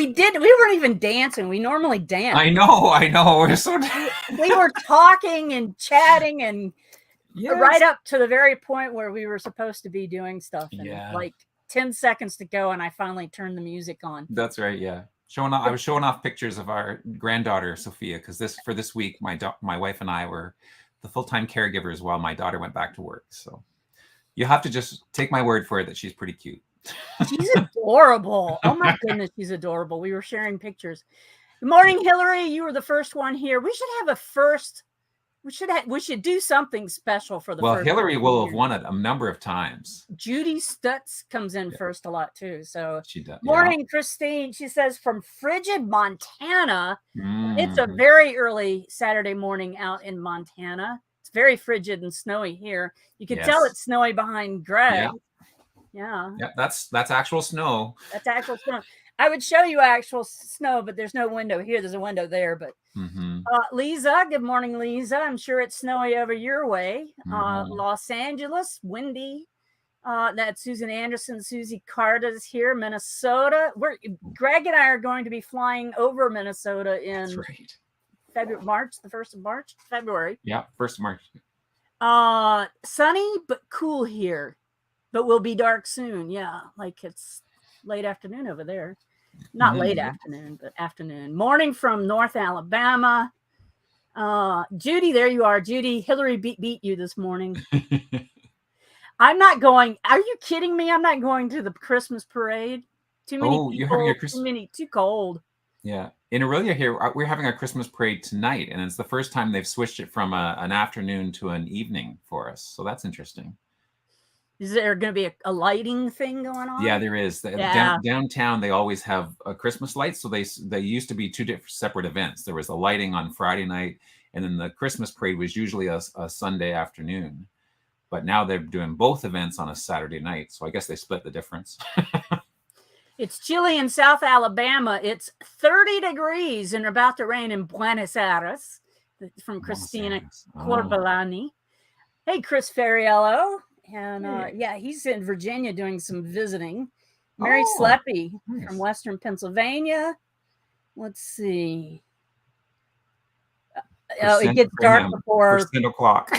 We weren't even dancing. We normally dance. I know. We're so. We were talking and chatting and Yes. right up to the very point where we were supposed to be doing stuff. And Yeah. like 10 seconds to go, and I finally turned the music on. That's right. Yeah. I was showing off pictures of our granddaughter Sophia because this week my wife and I were the full-time caregivers while my daughter went back to work. So you have to just take my word for it that she's pretty cute. She's adorable. Oh my goodness, she's adorable. We were sharing pictures. Good morning, Hillary. You were the first one here. We should have a first. We should do something special for the first. Well, Hillary will have won it a number of times. Judy Stutz comes in first a lot too. So she does. Morning, Christine. She says from frigid Montana. It's a very early Saturday morning out in Montana. It's very frigid and snowy here. You can tell it's snowy behind Greg. Yeah. That's actual snow. That's actual snow. I would show you actual snow, but there's no window here. There's a window there, but Lisa, good morning, Lisa. I'm sure it's snowy over your way. Los Angeles, windy. That's Susan Anderson, Susie Carter's here. Minnesota. Greg and I are going to be flying over Minnesota in February, the 1st of March, February. Yeah, 1st of March. Sunny but cool here, but will be dark soon. Yeah, like it's late afternoon over there. Not late afternoon, but afternoon. Morning from North Alabama. Judy, there you are. Judy, Hillary beat you this morning. I'm not going. Are you kidding me? I'm not going to the Christmas parade. Too many people. You're having your Christmas. Too cold. Yeah. In Aurelia here, we're having a Christmas parade tonight, and it's the first time they've switched it from an afternoon to an evening for us. So that's interesting. Is there going to be a lighting thing going on? Yeah, there is. Downtown, they always have a Christmas lights. So they used to be two separate events. There was a lighting on Friday night, and then the Christmas parade was usually a Sunday afternoon. But now they're doing both events on a Saturday night. So I guess they split the difference. It's chilly in South Alabama. It's 30 degrees and about to rain in Buenos Aires. From Christina Corbalani. Hey, Chris Ferriello. And he's in Virginia doing some visiting. Mary Sleppy from Western Pennsylvania. Let's see. It gets dark before 10 o'clock.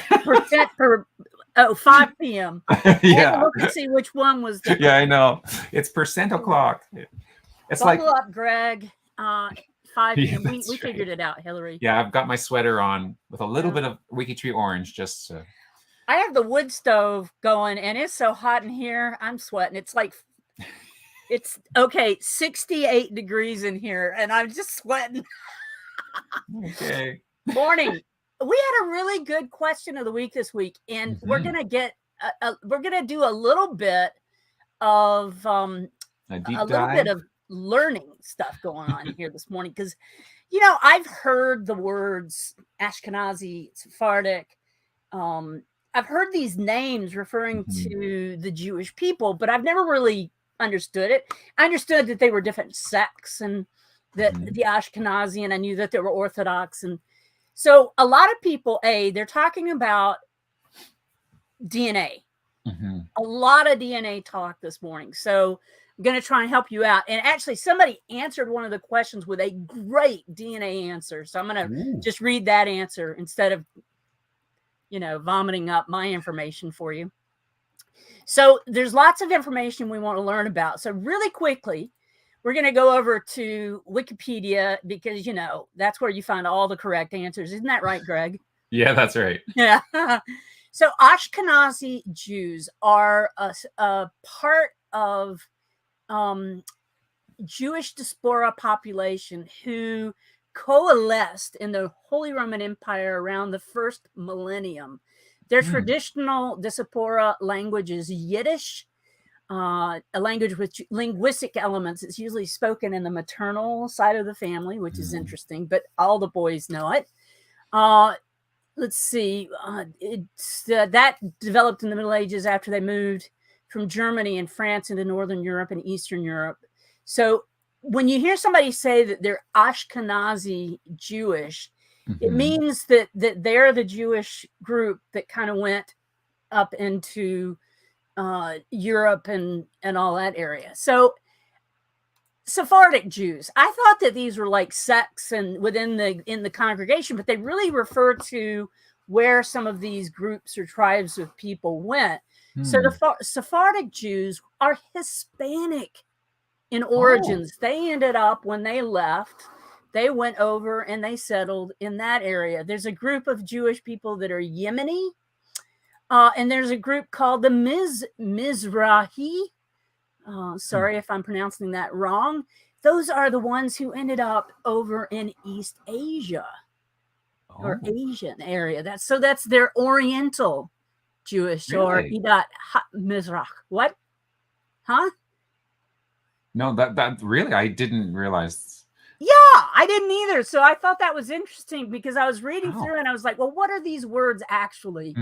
5 p.m. Yeah. Look and see which one was. Yeah, I know. It's percent o'clock. It's Buckle up, Greg. 5 p.m. We figured it out, Hillary. Yeah, I've got my sweater on with a little bit of WikiTree orange just to... I have the wood stove going, and it's so hot in here. I'm sweating. It's 68 degrees in here, and I'm just sweating. Okay. Morning. We had a really good question of the week this week, and we're gonna get we're gonna do a little bit of a little bit of learning stuff going on here this morning, because I've heard the words Ashkenazi, Sephardic. I've heard these names referring to the Jewish people, but I've never really understood it. I understood that they were different sects, and that the Ashkenazi, and I knew that they were Orthodox. And so a lot of people, they're talking about DNA. A lot of DNA talk this morning. So I'm going to try and help you out. And actually, somebody answered one of the questions with a great DNA answer. So I'm going to just read that answer instead of vomiting up my information for you. So there's lots of information we want to learn about. So really quickly, we're going to go over to Wikipedia, because, that's where you find all the correct answers. Isn't that right, Greg? Yeah, that's right. Yeah. So Ashkenazi Jews are a part of Jewish diaspora population who coalesced in the Holy Roman Empire around the first millennium. Their traditional diaspora language is Yiddish, a language with linguistic elements. It's usually spoken in the maternal side of the family, which is interesting, but all the boys know it. Let's see. That developed in the Middle Ages after they moved from Germany and France into Northern Europe and Eastern Europe. So when you hear somebody say that they're Ashkenazi Jewish, it means that they're the Jewish group that kind of went up into Europe and all that area. So Sephardic Jews. I thought that these were like sects and within the congregation, but they really refer to where some of these groups or tribes of people went. So the Sephardic Jews are Hispanic in origins. They ended up, when they left, they went over and they settled in that area. There's a group of Jewish people that are Yemeni, and there's a group called the Mizrahi. Sorry if I'm pronouncing that wrong. Those are the ones who ended up over in East Asia or Asian area. That's their Oriental Jewish, or Idat Mizrach. What? Huh? No, that really, I didn't realize. Yeah, I didn't either. So I thought that was interesting because I was reading through and I was like, well, what are these words actually?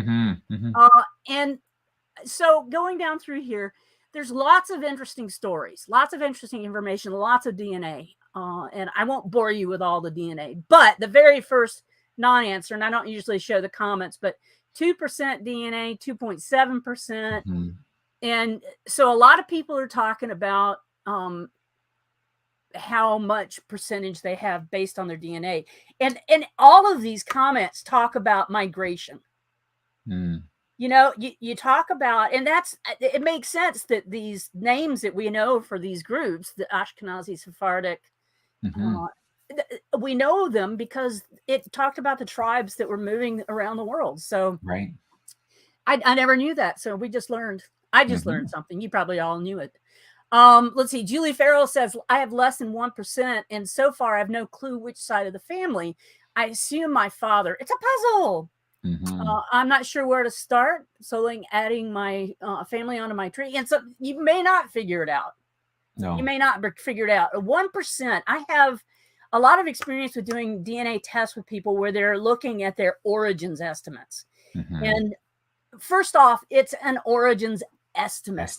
And so going down through here, there's lots of interesting stories, lots of interesting information, lots of DNA. And I won't bore you with all the DNA, but the very first non-answer, and I don't usually show the comments, but 2% DNA, 2.7%. And so a lot of people are talking about how much percentage they have based on their DNA. And all of these comments talk about migration. You know, you talk about, and it makes sense that these names that we know for these groups, the Ashkenazi, Sephardic, we know them because it talked about the tribes that were moving around the world. So I never knew that. So we just learned. I just learned something. You probably all knew it. Let's see. Julie Farrell says, I have less than 1%. And so far, I have no clue which side of the family. I assume my father. It's a puzzle. I'm not sure where to start. So like adding my family onto my tree. And so you may not figure it out. No. You may not figure it out. 1%. I have a lot of experience with doing DNA tests with people where they're looking at their origins estimates. And first off, it's an origins estimate.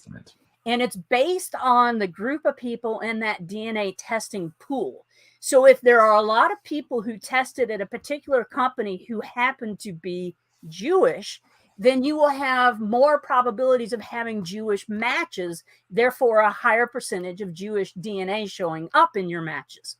And it's based on the group of people in that DNA testing pool. So if there are a lot of people who tested at a particular company who happen to be Jewish, then you will have more probabilities of having Jewish matches, therefore a higher percentage of Jewish DNA showing up in your matches.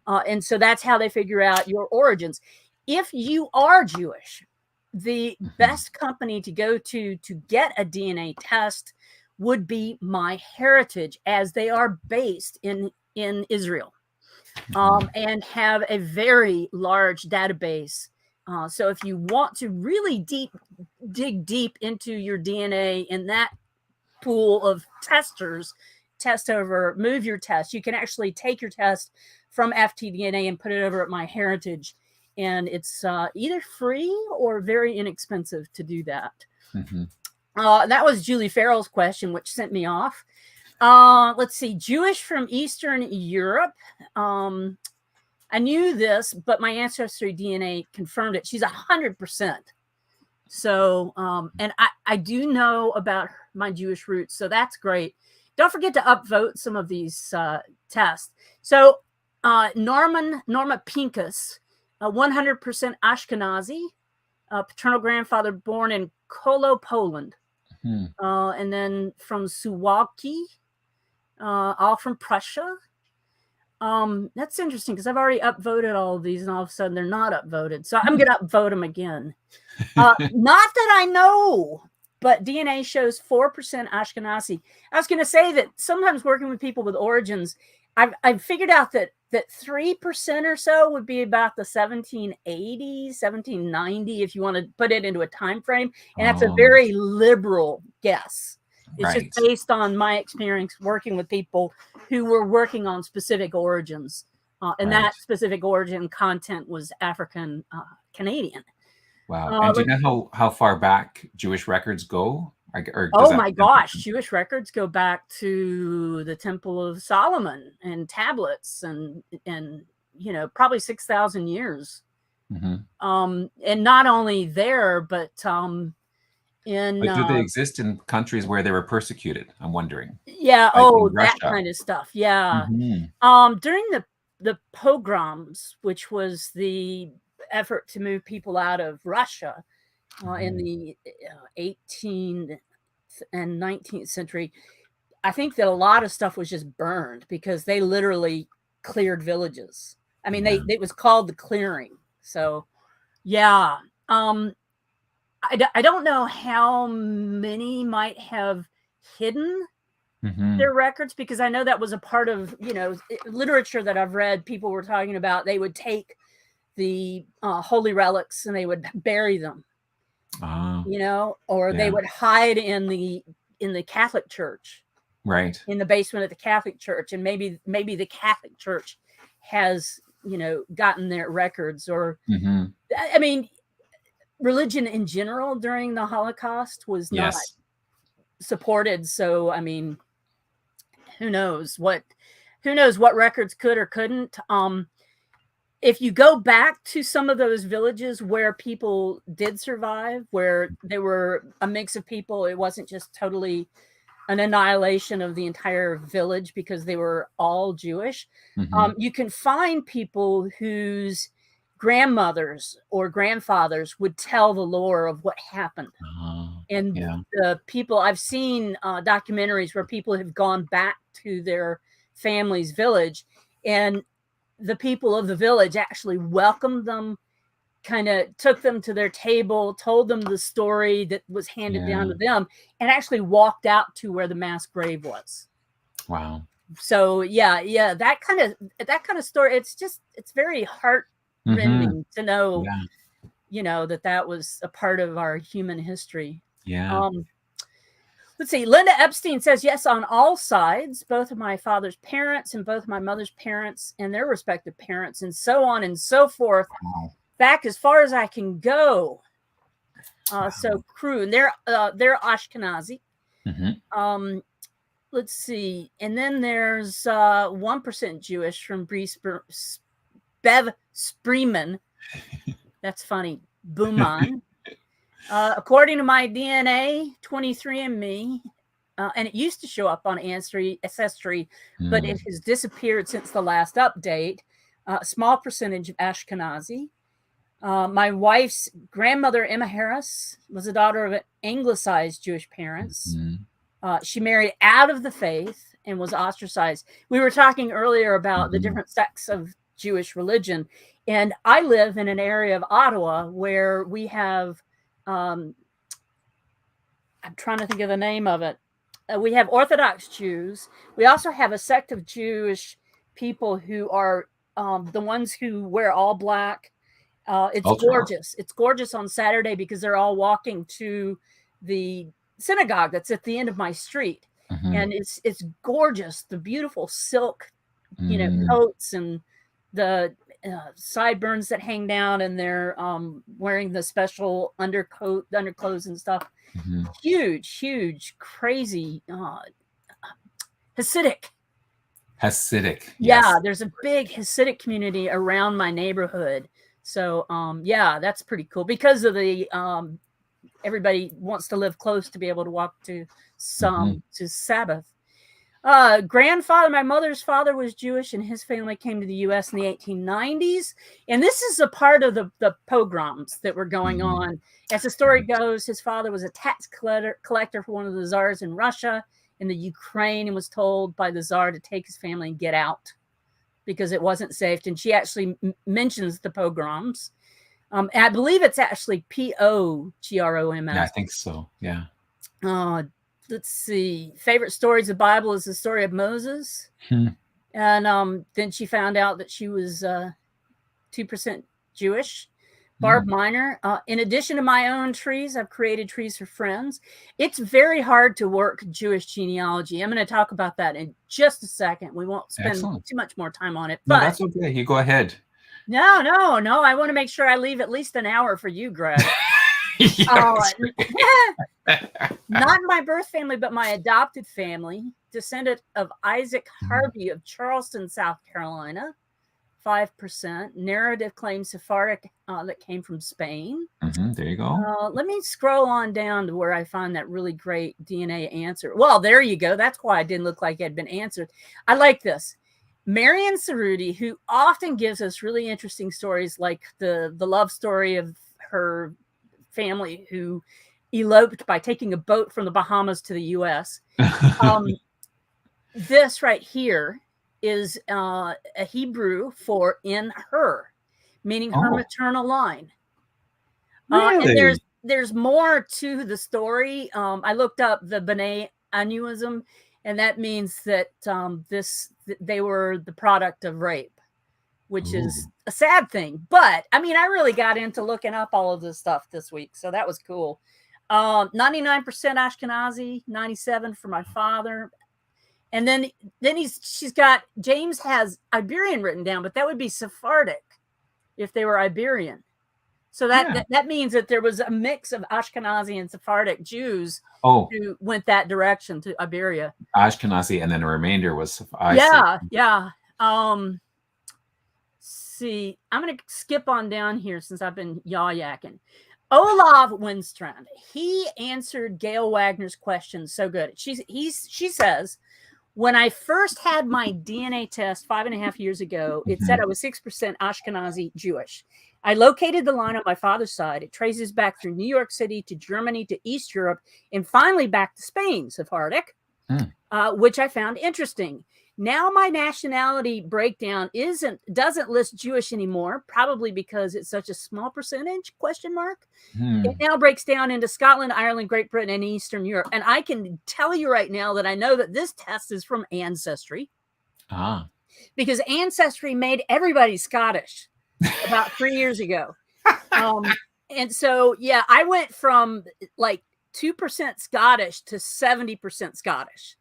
And so that's how they figure out your origins. If you are Jewish, the best company to go to get a DNA test would be MyHeritage, as they are based in Israel. And have a very large database. So if you want to really dig deep into your DNA in that pool of testers, move your test. You can actually take your test from FTDNA and put it over at MyHeritage. And it's either free or very inexpensive to do that. That was Julie Farrell's question, which sent me off. Let's see. Jewish from Eastern Europe. I knew this, but my ancestry DNA confirmed it. She's 100%. So, and I do know about my Jewish roots, so that's great. Don't forget to upvote some of these tests. So, Norma Pincus, 100% Ashkenazi, paternal grandfather born in Kolo, Poland. And then from Suwałki, all from Prussia. That's interesting because I've already upvoted all of these and all of a sudden they're not upvoted. So I'm going to upvote them again. Not that I know, but DNA shows 4% Ashkenazi. I was going to say that sometimes working with people with origins, I've figured out that 3% or so would be about the 1780, 1790, if you want to put it into a time frame. And that's a very liberal guess. It's just based on my experience working with people who were working on specific origins. And that specific origin content was African Canadian. Wow. And do you know how far back Jewish records go? Oh my gosh, Jewish records go back to the Temple of Solomon and tablets and you know, probably 6,000 years. And not only there, but do they exist in countries where they were persecuted? I'm wondering. Yeah. Like that kind of stuff. Yeah. During the pogroms, which was the effort to move people out of Russia in the 18th and 19th century, I think that a lot of stuff was just burned because they literally cleared villages. I mean, Yeah. it was called the clearing. So, yeah. I don't know how many might have hidden their records, because I know that was a part of, literature that I've read. People were talking about they would take the holy relics and they would bury them, or they would hide in the Catholic Church, right, in the basement of the Catholic Church, and maybe the Catholic Church has gotten their records. Or I mean, religion in general during the Holocaust was not supported. So I mean, who knows what records could or couldn't. If you go back to some of those villages where people did survive, where they were a mix of people, it wasn't just totally an annihilation of the entire village because they were all Jewish. You can find people whose grandmothers or grandfathers would tell the lore of what happened. And the people, I've seen documentaries where people have gone back to their family's village, and the people of the village actually welcomed them, kind of took them to their table, told them the story that was handed down to them, and actually walked out to where the mass grave was. Wow. So yeah, that kind of story. It's very heart-rending to know, that was a part of our human history. Yeah. Let's see. Linda Epstein says, yes, on all sides, both of my father's parents and both my mother's parents and their respective parents, and so on and so forth. Wow. Back as far as I can go. So crew, and they're Ashkenazi. Let's see. And then there's 1% Jewish from Bev Spreeman. That's funny. Booman. According to my DNA, 23andMe, and it used to show up on Ancestry, but it has disappeared since the last update. Small percentage of Ashkenazi. My wife's grandmother, Emma Harris, was a daughter of anglicized Jewish parents. She married out of the faith and was ostracized. We were talking earlier about the different sects of Jewish religion, and I live in an area of Ottawa where we have, I'm trying to think of the name of it. We have Orthodox Jews. We also have a sect of Jewish people who are the ones who wear all black. It's gorgeous. It's gorgeous on Saturday because they're all walking to the synagogue that's at the end of my street. And it's gorgeous. The beautiful silk, coats, and the sideburns that hang down, and they're wearing the special underclothes and stuff. Huge, crazy Hasidic. Yeah, there's a big Hasidic community around my neighborhood. So that's pretty cool because of the everybody wants to live close to be able to walk to to Sabbath. Grandfather, my mother's father, was Jewish, and his family came to the U.S. in the 1890s. And this is a part of the pogroms that were going on. As the story goes, his father was a tax collector for one of the czars in Russia, in the Ukraine, and was told by the czar to take his family and get out because it wasn't safe. And she actually mentions the pogroms. I believe it's actually Pogroms. Yeah, I think so. Yeah. Let's see. Favorite stories of the Bible is the story of Moses. And then she found out that she was 2% Jewish. Barb Miner. In addition to my own trees, I've created trees for friends. It's very hard to work Jewish genealogy. I'm going to talk about that in just a second. We won't spend too much more time on it. No, that's okay. You go ahead. No. I want to make sure I leave at least an hour for you, Greg. Not my birth family, but my adopted family, descendant of Isaac Harvey of Charleston, South Carolina. 5%. Narrative claims Sephardic that came from Spain. There you go. Let me scroll on down to where I find that really great DNA answer. Well, there you go. That's why it didn't look like it had been answered. I like this. Marian Cerruti, who often gives us really interesting stories, like the love story of her family who eloped by taking a boat from the Bahamas to the U.S. This right here is a Hebrew for in her, meaning her Oh, maternal line. And really? there's more to the story. I looked up the B'nai Anuism, and that means that they were the product of rape, which Ooh. is a sad thing. But I mean, I really got into looking up all of this stuff this week, so that was cool. 99% Ashkenazi, 97 for my father. And then she's got, James has Iberian written down, but that would be Sephardic if they were Iberian. So that means that there was a mix of Ashkenazi and Sephardic Jews who went that direction to Iberia. Ashkenazi, and then the remainder was Yeah. See, I'm going to skip on down here since I've been yaw-yakking. Olav Winstrand, he answered Gail Wagner's question so good. She says, when I first had my DNA test 5.5 years ago, it said I was 6% Ashkenazi Jewish. I located the line on my father's side. It traces back through New York City to Germany to East Europe and finally back to Spain, Sephardic, which I found interesting. Now my nationality breakdown doesn't list Jewish anymore, probably because it's such a small percentage, ? It now breaks down into Scotland, Ireland, Great Britain, and Eastern Europe. And I can tell you right now that I know that this test is from Ancestry. Because Ancestry made everybody Scottish about 3 years ago. And so, yeah, I went from like 2% Scottish to 70% Scottish.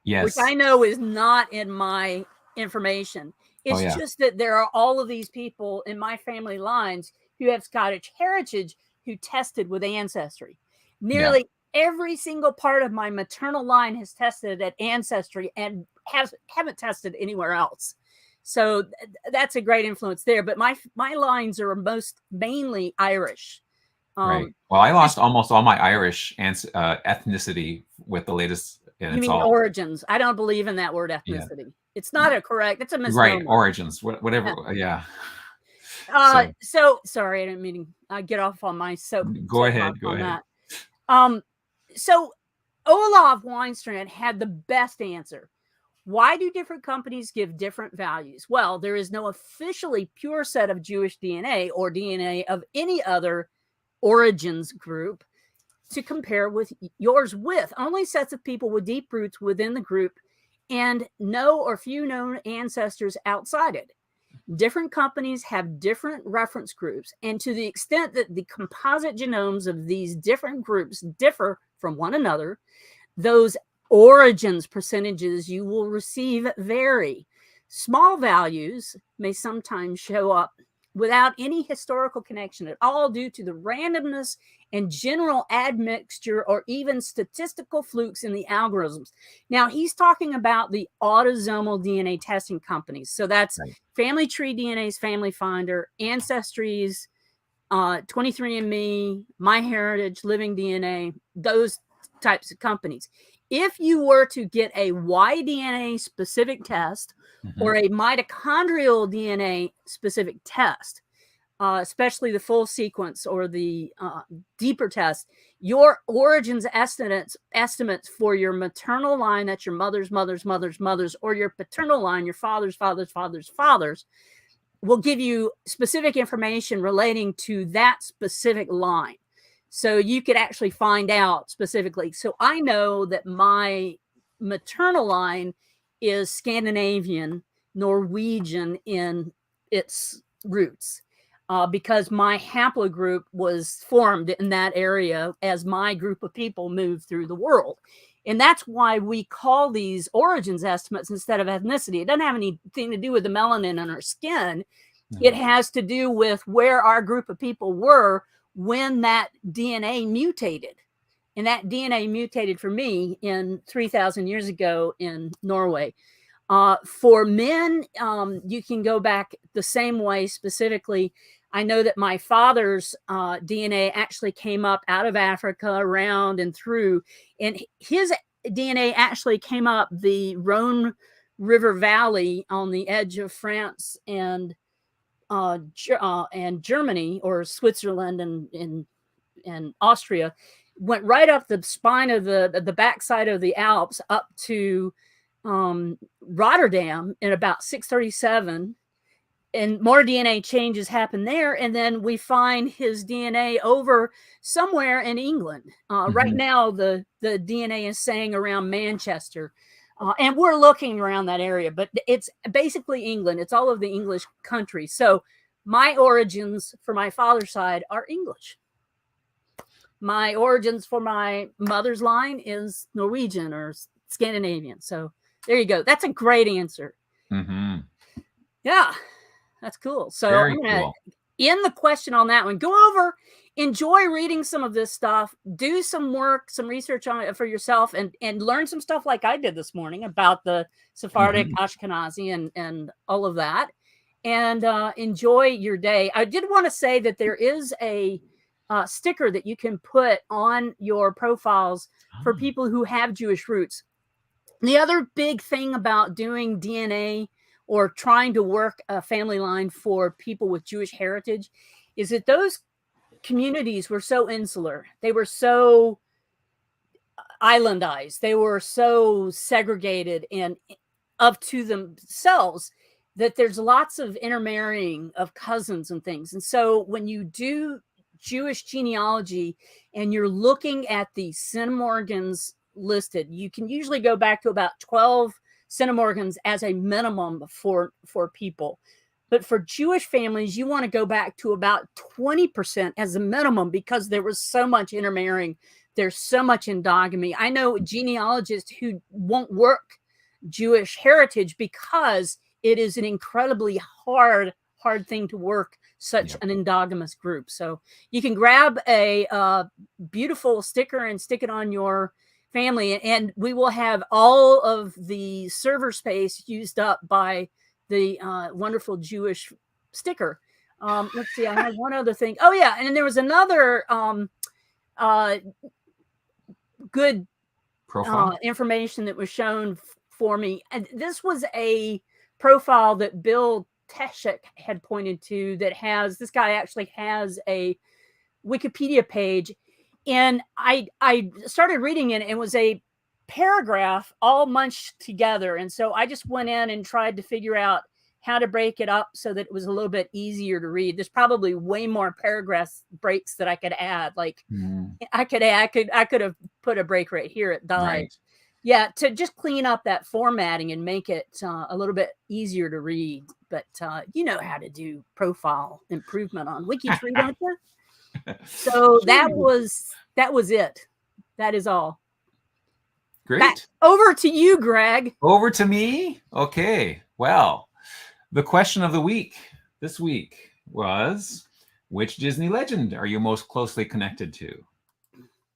Yes. Which I know is not in my information. It's just that there are all of these people in my family lines who have Scottish heritage who tested with Ancestry. Nearly every single part of my maternal line has tested at Ancestry and haven't tested anywhere else. So that's a great influence there. But my lines are mainly Irish. Right. Well, I lost almost all my Irish ethnicity with the latest. You mean origins? I don't believe in that word ethnicity. Yeah. It's not it's a misnomer. Right, origins, whatever. Yeah. So sorry, I didn't mean to get off on my soap. Go ahead. That. So Olav Weinstrand had the best answer. Why do different companies give different values? Well, there is no officially pure set of Jewish DNA or DNA of any other origins group to compare with yours with. Only sets of people with deep roots within the group and no or few known ancestors outside it. Different companies have different reference groups, and to the extent that the composite genomes of these different groups differ from one another, those origins percentages you will receive vary. Small values may sometimes show up without any historical connection at all due to the randomness and general admixture or even statistical flukes in the algorithms. Now, he's talking about the autosomal DNA testing companies. So that's Family Tree DNA's Family Finder, Ancestry's, 23andMe, MyHeritage, Living DNA, those types of companies. If you were to get a Y-DNA specific test or a mitochondrial DNA specific test, especially the full sequence or the deeper test, your origins estimates for your maternal line, that's your mother's, or your paternal line, your father's, will give you specific information relating to that specific line. So you could actually find out specifically. So I know that my maternal line is Scandinavian, Norwegian in its roots, because my haplogroup was formed in that area as my group of people moved through the world. And that's why we call these origins estimates instead of ethnicity. It doesn't have anything to do with the melanin in our skin. It has to do with where our group of people were when that DNA mutated. And that DNA mutated for me in 3,000 years ago in Norway. For men, you can go back the same way. Specifically, I know that my father's DNA actually came up out of Africa, around and through, and his DNA actually came up the Rhone River Valley on the edge of France and Germany, or Switzerland and Austria, went right up the spine of the backside of the Alps up to Rotterdam in about 637, and more DNA changes happen there. And then we find his DNA over somewhere in England. Right now, the DNA is saying around Manchester. And we're looking around that area, but it's basically England. It's all of the English country. So my origins for my father's side are English. My origins for my mother's line is Norwegian or Scandinavian. So there you go. That's a great answer. Yeah, that's cool. So Very I'm going to cool. end the question on that one. Go over, enjoy reading some of this stuff, do some work, some research on it for yourself, and learn some stuff like I did this morning about the Sephardic, Ashkenazi, and all of that. And enjoy your day. I did want to say that there is a sticker that you can put on your profiles for people who have Jewish roots. The other big thing about doing DNA or trying to work a family line for people with Jewish heritage is that those communities were so insular. They were so islandized. They were so segregated and up to themselves that there's lots of intermarrying of cousins and things. And so when you do Jewish genealogy and you're looking at the centimorgans listed, you can usually go back to about 12 centimorgans as a minimum for people. But for Jewish families, you want to go back to about 20% as a minimum because there was so much intermarrying. There's so much endogamy. I know genealogists who won't work Jewish heritage because it is an incredibly hard thing to work such an endogamous group. So you can grab a beautiful sticker and stick it on your family, and we will have all of the server space used up by the wonderful Jewish sticker. Let's see, I had one other thing. Oh yeah, and then there was another good profile information that was shown for me. And this was a profile that Bill Teshek had pointed to that has, this guy actually has a Wikipedia page. And I started reading it, and it was a paragraph all munched together. And so I just went in and tried to figure out how to break it up so that it was a little bit easier to read. There's probably way more paragraph breaks that I could add. Like I could have put a break right here. It died. Right. Yeah, to just clean up that formatting and make it a little bit easier to read. But you know how to do profile improvement on WikiTree, don't you? So that was it. That is all. Great. Over to you, Greg. Over to me? Okay. Well, the question of the week this week was, which Disney legend are you most closely connected to?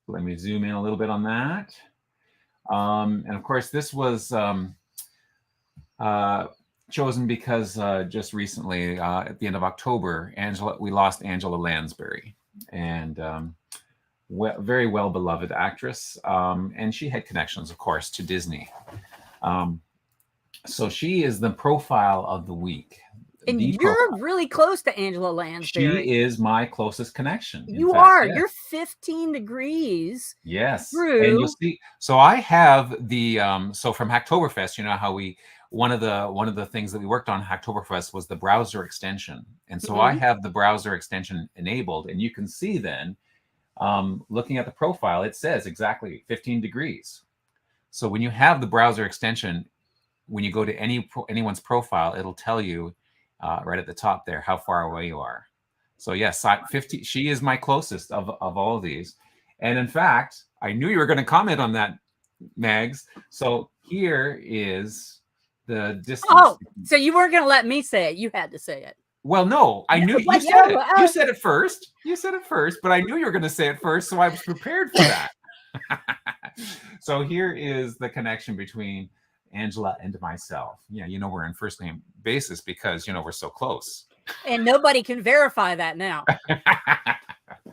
Let me zoom in a little bit on that. And of course, this was chosen because just recently, at the end of October, we lost Angela Lansbury, and very well beloved actress, and she had connections, of course, to Disney. So she is the profile of the week. And you're really close to Angela Lansbury. She is my closest connection. You are. Yes. You're 15 degrees. Yes. Through. And you'll see. So I have the so from Hacktoberfest, you know how one of the things that we worked on Hacktoberfest was the browser extension. And so I have the browser extension enabled, and you can see then looking at the profile, it says exactly 15 degrees. So when you have the browser extension, when you go to anyone's profile, it'll tell you right at the top there how far away you are. So yes, 50. She is my closest of all of these. And in fact, I knew you were going to comment on that, Mags. So here is the distance. Oh, so you weren't going to let me say it. You had to say it. Well, no, I knew you said it. You said it first. You said it first, but I knew you were going to say it first, so I was prepared for that. So here is the connection between Angela and myself. Yeah, you know, we're on first name basis because, you know, we're so close. And nobody can verify that now.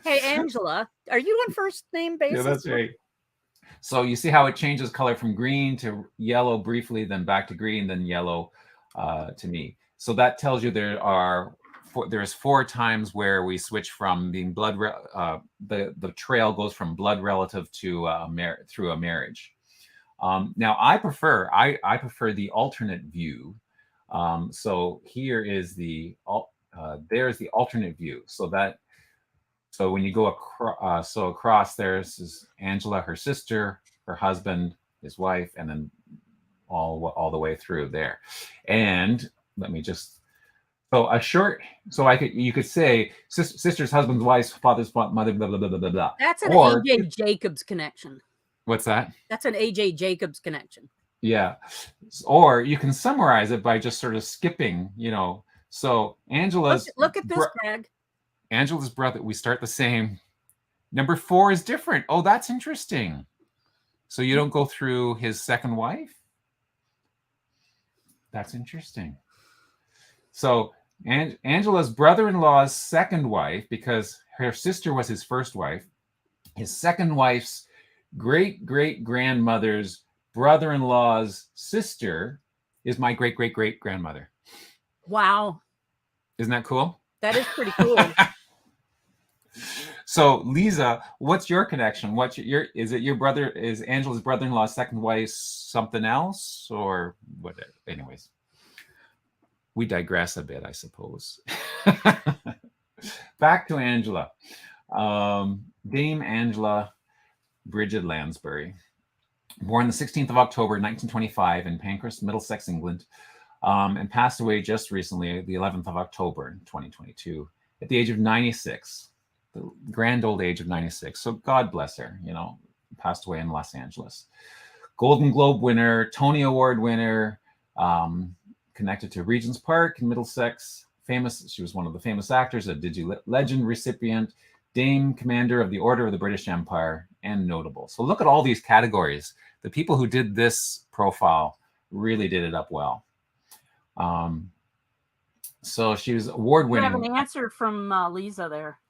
Hey, Angela, are you on first name basis? Yeah, that's right. So you see how it changes color from green to yellow briefly, then back to green, then yellow to me. So that tells you there's 4 times where we switch from being the trail goes from blood relative to through a marriage. Now I prefer the alternate view. So here is there's the alternate view. So when you go across, there's is Angela, her sister, her husband, his wife, and then all the way through there. And let me just so a short so you could say sisters, husbands, wives, fathers, mother, blah blah blah blah blah blah. That's an Or AJ Jacobs connection. what's that? That's an AJ Jacobs connection. Yeah. Or you can summarize it by just sort of skipping, So Look at this, Greg. Angela's brother, we start the same. Number 4 is different. Oh, that's interesting. So you don't go through his second wife? That's interesting. So Angela's brother-in-law's second wife, because her sister was his first wife, his second wife's great-great-grandmother's brother-in-law's sister is my great-great-great-grandmother. Wow. Isn't that cool? That is pretty cool. So, Lisa, what's your connection? Is Angela's brother-in-law's second wife something else or what? Anyways, we digress a bit, I suppose. Back to Angela. Dame Angela Bridget Lansbury, born the 16th of October, 1925 in Pancras, Middlesex, England, and passed away just recently, the 11th of October, 2022, at the age of 96. The grand old age of 96. So God bless her, passed away in Los Angeles. Golden Globe winner, Tony Award winner, connected to Regent's Park in Middlesex. She was one of the famous actors, a Digi Legend recipient, Dame Commander of the Order of the British Empire, and notable. So look at all these categories. The people who did this profile really did it up well. So she was award-winning. I have an answer from Lisa there.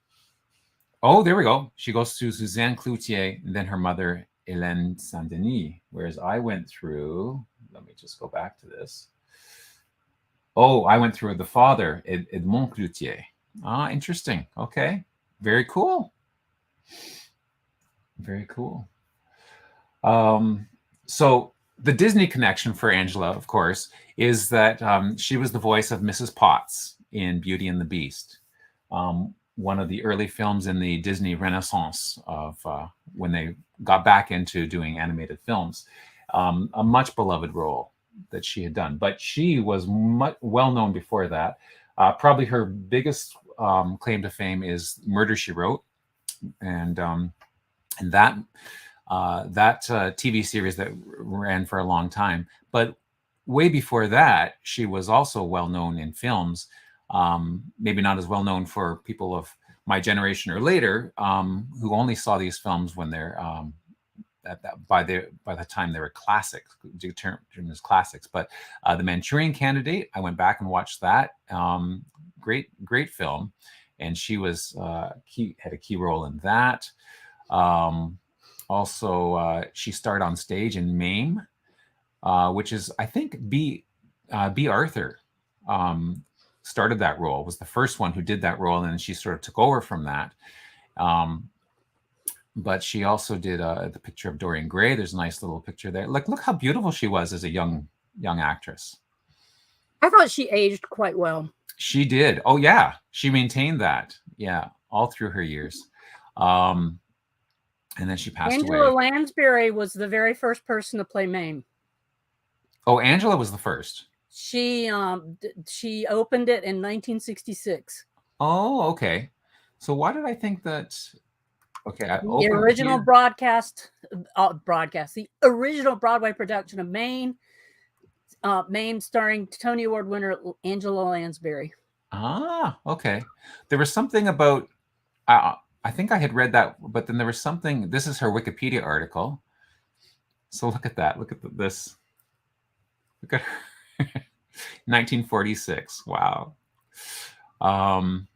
Oh, there we go. She goes to Suzanne Cloutier and then her mother, Hélène Saint-Denis. Whereas I went through, let me just go back to this. Oh, I went through the father, Edmond Cloutier. Ah, interesting. Okay. Very cool. Very cool. So the Disney connection for Angela, of course, is that she was the voice of Mrs. Potts in Beauty and the Beast. One of the early films in the Disney Renaissance of when they got back into doing animated films. A much beloved role that she had done. But she was well known before that. Probably her biggest claim to fame is Murder, She Wrote. And that TV series that ran for a long time. But way before that, she was also well known in films. Maybe not as well known for people of my generation or later, who only saw these films when they're by the time they were classics, termed as classics. But The Manchurian Candidate, I went back and watched that. Great film, and she was had a key role in that. Also, she starred on stage in Mame, which is, I think, B. Arthur started that role, was the first one who did that role, and then she sort of took over from that. But she also did the picture of Dorian Gray. There's a nice little picture there. Look how beautiful she was as a young actress. I thought she aged quite well. She did. Oh, yeah. She maintained that. Yeah, all through her years. And then she passed away. Angela Lansbury was the very first person to play Mame. Oh, Angela was the first. She opened it in 1966. Oh, okay. So why did I think that? Okay, the original broadcast, the original Broadway production of Mame, starring Tony Award winner Angela Lansbury. Ah, okay. There was something about. I think I had read that, but then there was something. This is her Wikipedia article. So look at that. Look at this. Look at her. 1946. Wow. And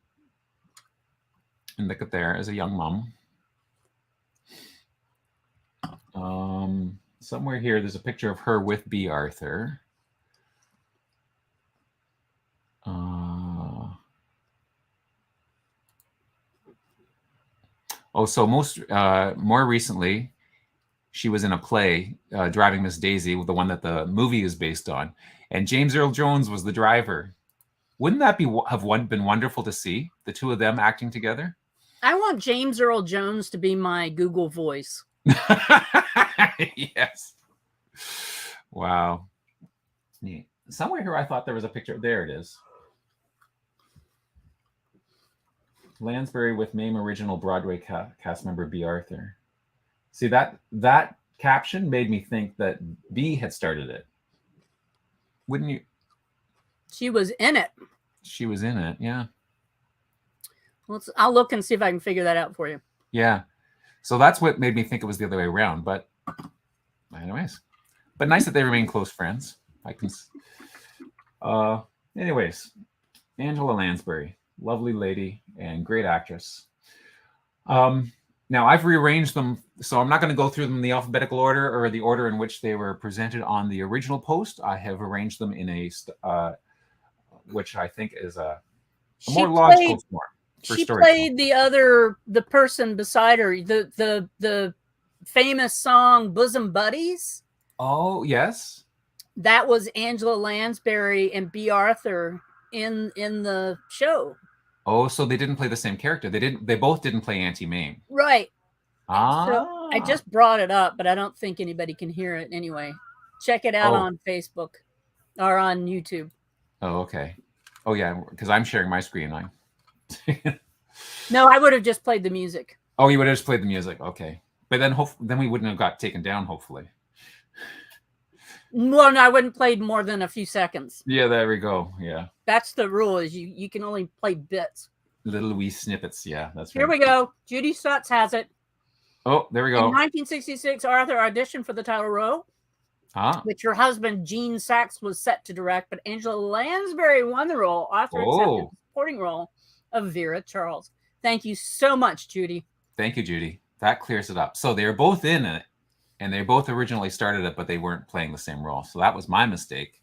look at there as a young mom. Somewhere here, there's a picture of her with B. Arthur. So more recently, she was in a play, Driving Miss Daisy, the one that the movie is based on, and James Earl Jones was the driver. Wouldn't that been wonderful to see the two of them acting together? I want James Earl Jones to be my Google voice. Yes. Wow. Neat. Somewhere here I thought there was a picture. There it is. Lansbury with MAME original Broadway cast member B. Arthur. See, that caption made me think that B had started it. Wouldn't you? She was in it. She was in it, yeah. I'll look and see if I can figure that out for you. Yeah. So that's what made me think it was the other way around. But anyways, but nice that they remain close friends. I can. Anyways, Angela Lansbury, lovely lady and great actress. Now I've rearranged them, so I'm not going to go through them in the alphabetical order or the order in which they were presented on the original post. I have arranged them in a, which I think is a more logical form. She played the person beside her, the famous song "Bosom Buddies." Oh yes, that was Angela Lansbury and B. Arthur in the show. Oh, so they didn't play the same character. They both didn't play Auntie Mame. Right. Ah. So I just brought it up, but I don't think anybody can hear it anyway. Check it out on Facebook or on YouTube. Oh, okay. Oh yeah, because I'm sharing my screen. No, I would have just played the music. Oh, you would have just played the music. Okay. But then we wouldn't have got taken down, hopefully. Well, no, I wouldn't play more than a few seconds. Yeah, there we go. Yeah. That's the rule, is you can only play bits. Little wee snippets. Yeah, that's right. Here we go. Judy Stutz has it. Oh, there we go. In 1966, Arthur auditioned for the title role, which her husband, Gene Sachs, was set to direct, but Angela Lansbury won the role. Arthur accepted the supporting role of Vera Charles. Thank you so much, Judy. Thank you, Judy. That clears it up. So they were both in it, and they both originally started it, but they weren't playing the same role. So that was my mistake.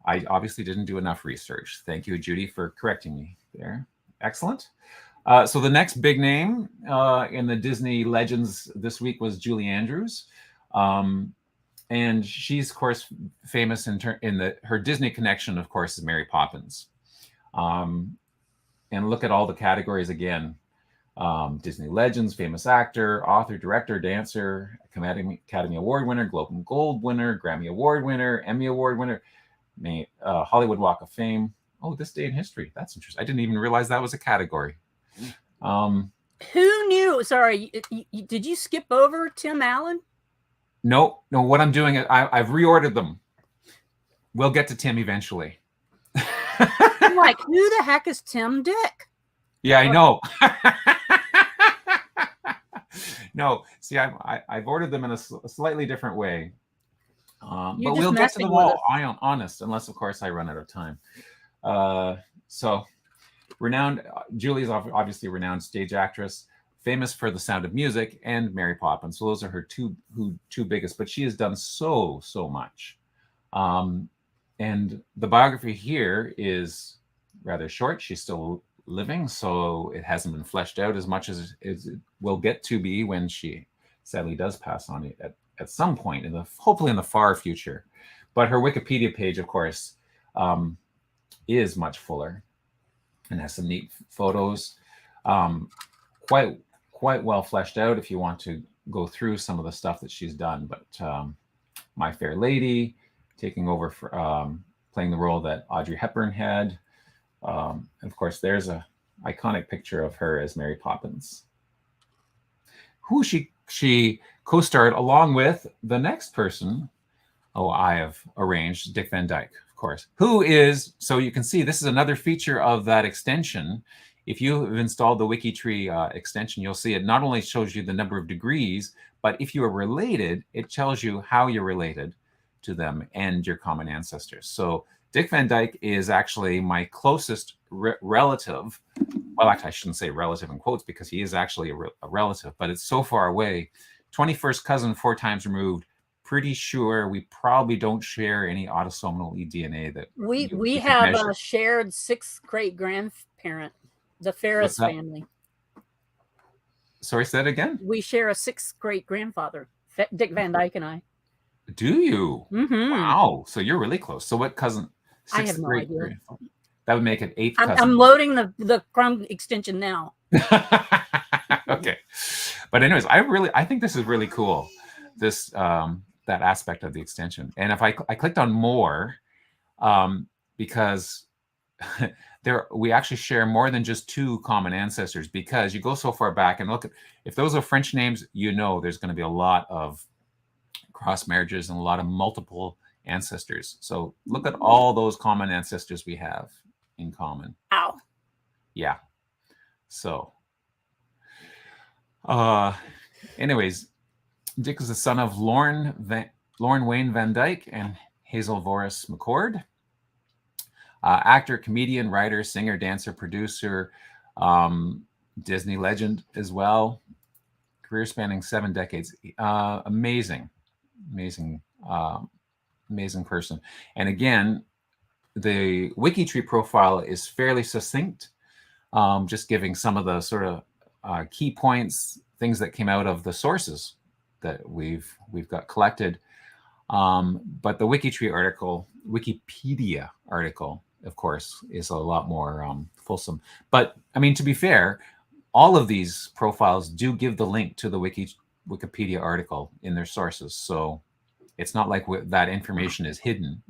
I obviously didn't do enough research. Thank you, Judy, for correcting me there. Excellent. So the next big name in the Disney legends this week was Julie Andrews. And she's, of course, famous her Disney connection, of course, is Mary Poppins. And look at all the categories again. Disney Legends, famous actor, author, director, dancer, Academy Award winner, Globe and Gold winner, Grammy Award winner, Emmy Award winner, Hollywood Walk of Fame. Oh, this day in history. That's interesting. I didn't even realize that was a category. Who knew? Sorry, did you skip over Tim Allen? No. What I'm doing is I've reordered them. We'll get to Tim eventually. I'm like, who the heck is Tim Dick? Yeah, I know. No, see, I've ordered them in a slightly different way. But we'll get to them all honest, unless, of course, I run out of time. So, renowned, Julie is obviously a renowned stage actress, famous for The Sound of Music and Mary Poppins. So those are her two biggest, but she has done so much. And the biography here is rather short. She's still living, so it hasn't been fleshed out as much as it will get to be when she sadly does pass on at some point hopefully in the far future. But her Wikipedia page, of course, is much fuller and has some neat photos, quite well fleshed out if you want to go through some of the stuff that she's done. But My Fair Lady, taking over for playing the role that Audrey Hepburn had. And of course, there's a iconic picture of her as Mary Poppins, who she co-starred along with the next person. I have arranged Dick Van Dyke, of course, who is, so you can see this is another feature of that extension. If you have installed the WikiTree extension, you'll see it not only shows you the number of degrees, but if you are related, it tells you how you're related to them and your common ancestors. So Dick Van Dyke is actually my closest relative. Well, actually, I shouldn't say relative in quotes because he is actually a relative, but it's so far away. 21st cousin, 4 times removed. Pretty sure we probably don't share any autosomal DNA that we have a shared 6th great grandparent, the Ferris family. Sorry, say that again? We share a 6th great grandfather, Dick Van Dyke and I. Do you? Mm-hmm. Wow. So you're really close. So what cousin? I have Sixth, no idea. that would make it eighth I'm cousin. loading the Chrome extension now. Okay. But anyways, I think this is really cool. This that aspect of the extension. And if I clicked on more, because we actually share more than just 2 common ancestors, because you go so far back and look at, if those are French names, there's going to be a lot of cross marriages and a lot of multiple ancestors. So look at all those common ancestors we have in common. Ow. Yeah. So anyways, Dick is the son of Lauren Wayne Van Dyke and Hazel Voris McCord. Actor, comedian, writer, singer, dancer, producer, Disney legend as well. Career spanning 7 decades. Amazing person. And again, the WikiTree profile is fairly succinct, just giving some of the sort of key points, things that came out of the sources that we've got collected. But the Wikipedia article, of course, is a lot more fulsome. But I mean, to be fair, all of these profiles do give the link to the Wikipedia article in their sources. So it's not like that information is hidden.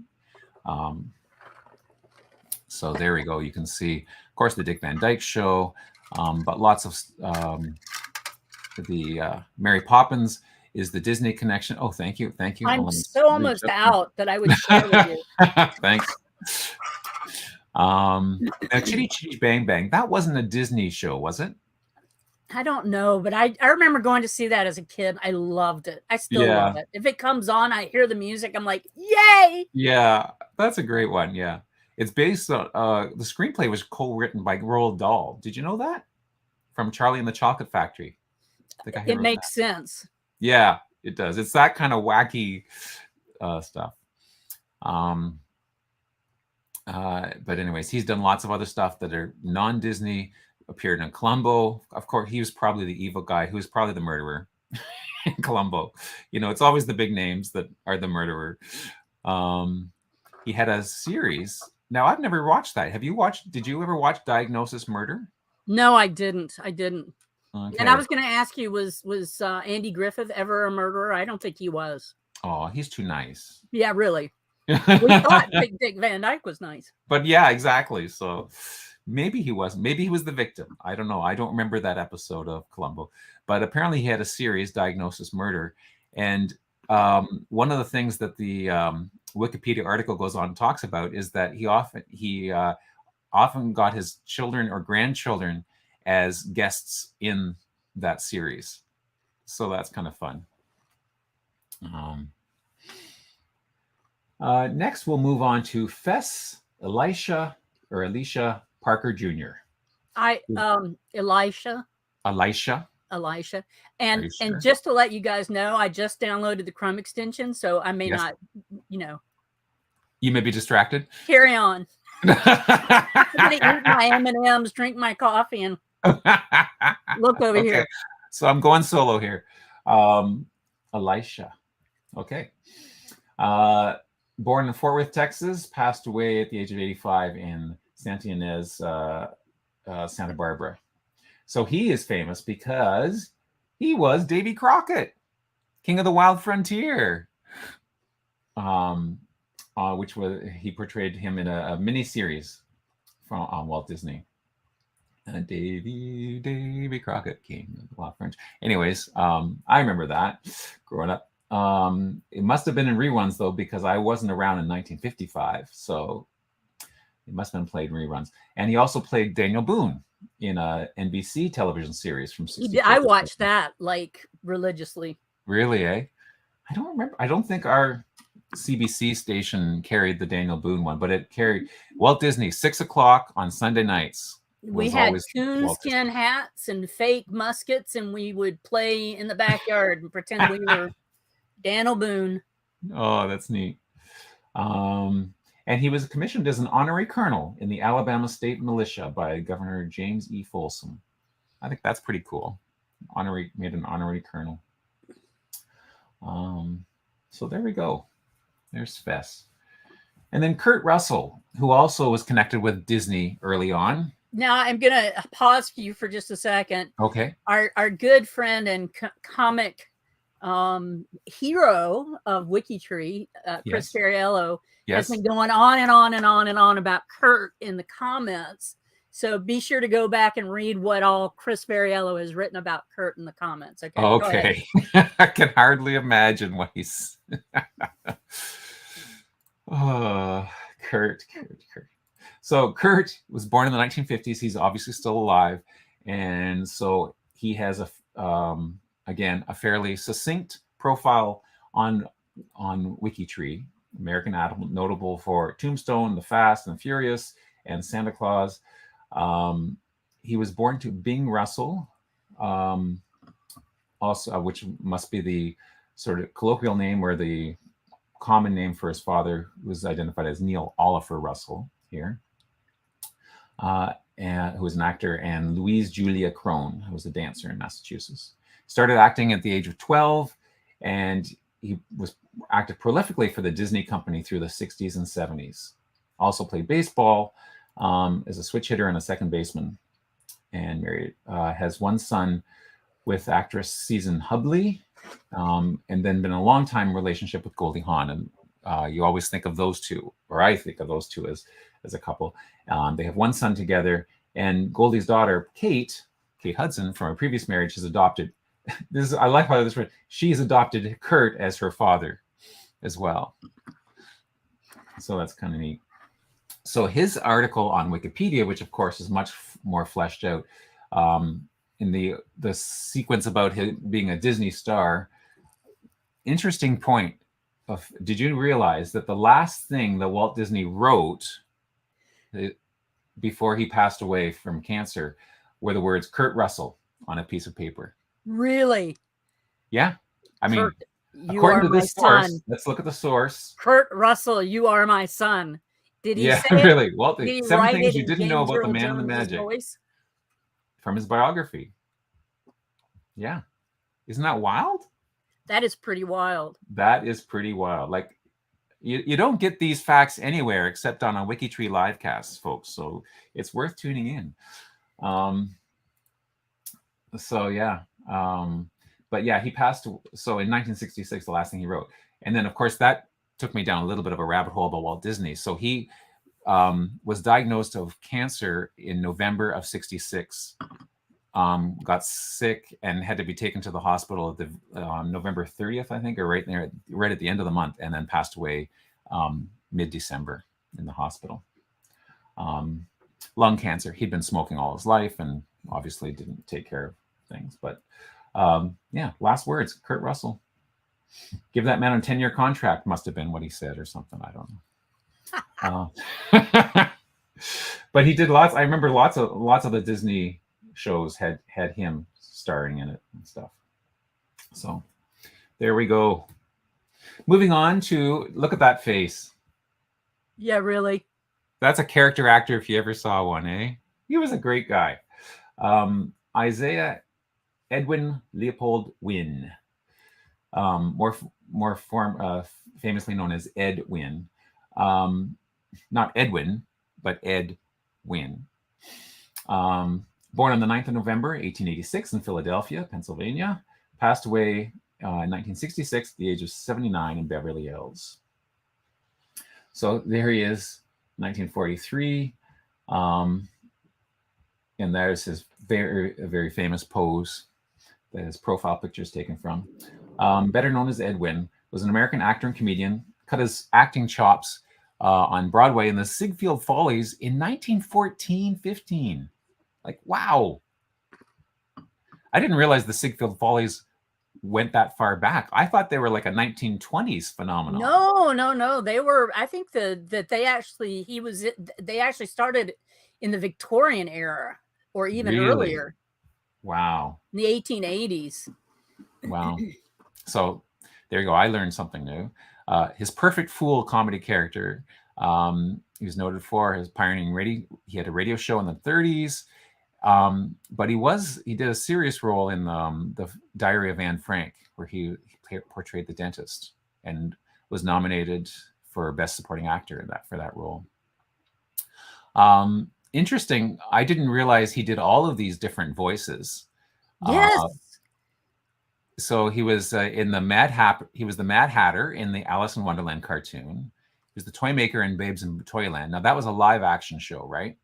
So there we go. You can see, of course, the Dick Van Dyke Show, but lots of the Mary Poppins is the Disney connection. Oh, thank you. I'm so almost out that I would share with you. Thanks. Now, Chitty Chitty Bang Bang, that wasn't a Disney show, was it? I don't know, but I remember going to see that as a kid. I loved it. I still love it. If it comes on, I hear the music, I'm like, yay! Yeah, that's a great one. Yeah. It's based on, the screenplay was co-written by Roald Dahl. Did you know that? From Charlie and the Chocolate Factory. It makes sense. Yeah, it does. It's that kind of wacky stuff. But anyways, he's done lots of other stuff that are non-Disney. Appeared in Columbo. Of course, he was probably the evil guy who was probably the murderer in Columbo. It's always the big names that are the murderer. He had a series. Now, I've never watched that. Did you ever watch Diagnosis Murder? No, I didn't. Okay. And I was going to ask you, was Andy Griffith ever a murderer? I don't think he was. Oh, he's too nice. Yeah, really. We thought Dick Van Dyke was nice. But yeah, exactly. So maybe he wasn't. Maybe he was the victim. I don't know. I don't remember that episode of Columbo. But apparently he had a series, Diagnosis Murder. And one of the things that the Wikipedia article goes on and talks about is that he often got his children or grandchildren as guests in that series. So that's kind of fun. Next, we'll move on to Fess Alicia Parker Jr. Elisha. And just to let you guys know, I just downloaded the Chrome extension, so I may not, You may be distracted. Carry on. I'm going to eat my M&Ms, drink my coffee, and look over here. So I'm going solo here. Elisha. Okay. Born in Fort Worth, Texas, passed away at the age of 85 in Santa Ynez, Santa Barbara. So he is famous because he was Davy Crockett, King of the Wild Frontier, which he portrayed him in a miniseries on Walt Disney. Davy Crockett, King of the Wild Frontier. Anyways, I remember that growing up. It must have been in reruns though, because I wasn't around in 1955, so it must have been played in reruns. And he also played Daniel Boone in a NBC television series from 64. I watched that like religiously. Really, eh? I don't remember. I don't think our CBC station carried the Daniel Boone one, but it carried Walt Disney 6 o'clock on Sunday nights. We had coonskin hats and fake muskets, and we would play in the backyard and pretend we were Daniel Boone. Oh, that's neat. And he was commissioned as an honorary colonel in the Alabama State Militia by Governor James E. Folsom. I think that's pretty cool. Made an honorary colonel. So there we go. There's Fess. And then Kurt Russell, who also was connected with Disney early on. Now I'm going to pause for you for just a second. Okay. Our good friend and comic hero of WikiTree, Chris Ferriello, has been going on and on and on and on about Kurt in the comments. So be sure to go back and read what all Chris Ferriello has written about Kurt in the comments. Okay. Okay. I can hardly imagine what he's. Oh, Kurt. So Kurt was born in the 1950s. He's obviously still alive, and so he has again a fairly succinct profile on WikiTree. American Idol, notable for Tombstone, The Fast and the Furious, and Santa Claus. He was born to Bing Russell, also, which must be the sort of colloquial name or the common name for his father, who was identified as Neil Oliver Russell here, and who was an actor, and Louise Julia Crone, who was a dancer in Massachusetts. Started acting at the age of 12, and he was acted prolifically for the Disney Company through the 60s and 70s. Also played baseball as a switch hitter and a second baseman, and married. Has one son with actress Susan Hubley, and then been in a long-time relationship with Goldie Hawn. And you always think of those two, or I think of those two as a couple. They have one son together, and Goldie's daughter, Kate Hudson, from a previous marriage, has adopted. I like how this. She's adopted Kurt as her father, as well. So that's kind of neat. So his article on Wikipedia, which of course is much more fleshed out, in the sequence about him being a Disney star. Interesting point. Did you realize that the last thing that Walt Disney wrote before he passed away from cancer were the words Kurt Russell on a piece of paper? Really? Yeah. I mean, Kurt, according to this source, let's look at the source. Kurt Russell, you are my son. Did he say it? Really? Walt, did he 7 write things it you didn't know about the Man and the Magic. Voice? From his biography. Yeah. Isn't that wild? That is pretty wild. That is pretty wild. Like, you don't get these facts anywhere except on a WikiTree livecast, folks. So it's worth tuning in. So yeah. But yeah, he passed. So in 1966, the last thing he wrote. And then, of course, that took me down a little bit of a rabbit hole about Walt Disney. So he was diagnosed of cancer in November of 66. Got sick and had to be taken to the hospital at the November 30th, I think, or right at the end of the month, and then passed away mid-December in the hospital. Lung cancer. He'd been smoking all his life and obviously didn't take care of things. But yeah, last words, Kurt Russell. Give that man a 10-year contract, must have been what he said or something. I don't know. But he did lots. I remember lots of the Disney shows had him starring in it and stuff. So there we go. Moving on to, look at that face. Yeah, really. That's a character actor if you ever saw one, eh? He was a great guy. Isaiah Edwin Leopold Wynn, more famously known as Ed Wynn. Not Edwin, but Ed Wynn. Born on the 9th of November, 1886 in Philadelphia, Pennsylvania. Passed away in 1966 at the age of 79 in Beverly Hills. So there he is, 1943. And there's his very famous pose that his profile picture is taken from. Better known as Edwin, was an American actor and comedian, cut his acting chops on Broadway in the Ziegfeld Follies in 1914-15. Like, wow. I didn't realize the Ziegfeld Follies went that far back. I thought they were like a 1920s phenomenon. No. They were, I think they actually started in the Victorian era or even earlier. Wow. In the 1880s. Wow. So there you go. I learned something new. His perfect fool comedy character. He was noted for his pioneering radio. He had a radio show in the 30s. But he did a serious role in the Diary of Anne Frank, where he portrayed the dentist and was nominated for Best Supporting Actor for that role. Interesting. I didn't realize he did all of these different voices. Yes. So he was in the Mad Hatter in the Alice in Wonderland cartoon. He was the toy maker in Babes in Toyland. Now that was a live action show, right?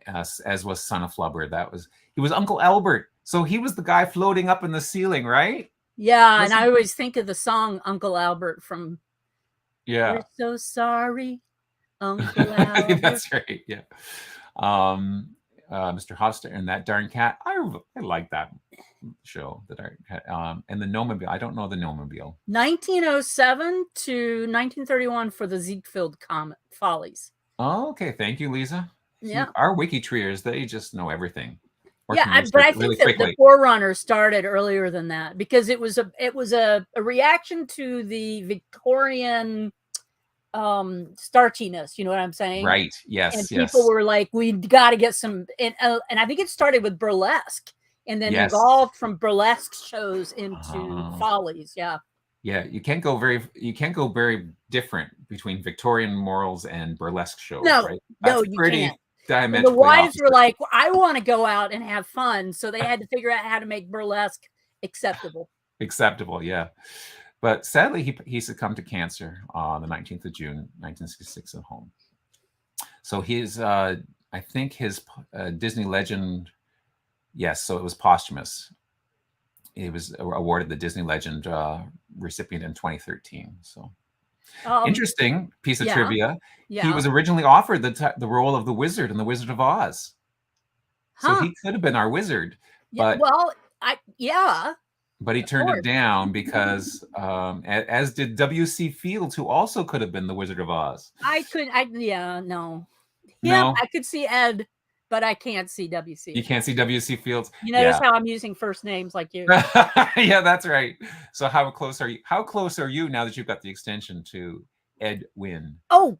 As was Son of Flubber. He was Uncle Albert. So he was the guy floating up in the ceiling, right? Yeah, and I always think of the song Uncle Albert from We're So Sorry, Uncle Albert. That's right. Yeah. Mr. Hofstadter and That Darn Cat. I like that show, The Darn Cat. And the Gnome-mobile. I don't know the Gnome-mobile. 1907 to 1931 for the Ziegfeld Comet Follies. Oh, okay. Thank you, Lisa. Yeah. Our WikiTreeers, they just know everything. Yeah, but I think that the Forerunner started earlier than that, because it was a reaction to the Victorian starchiness. You know what I'm saying? Right. Yes. And people were like, we got to get some, and I think it started with burlesque, and then evolved from burlesque shows into follies. Yeah. Yeah, you can't go very different between Victorian morals and burlesque shows. No, right? No, you can't. Diametrically the wives opposite. were like, well, I want to go out and have fun, so they had to figure out how to make burlesque acceptable. Acceptable, yeah. But sadly, he succumbed to cancer on the 19th of June, 1966 at home. So I think his Disney Legend, yes, so it was posthumous. He was awarded the Disney Legend recipient in 2013. So interesting piece of trivia. Yeah. He was originally offered the role of the wizard in The Wizard of Oz. So he could have been our wizard. Yeah, but he turned it down because, as did W.C. Fields, who also could have been the Wizard of Oz. No. I could see Ed, but I can't see W.C. You can't see W.C. Fields? You notice how I'm using first names like you. Yeah, that's right. So how close are you? How close are you now that you've got the extension to Ed Wynn? I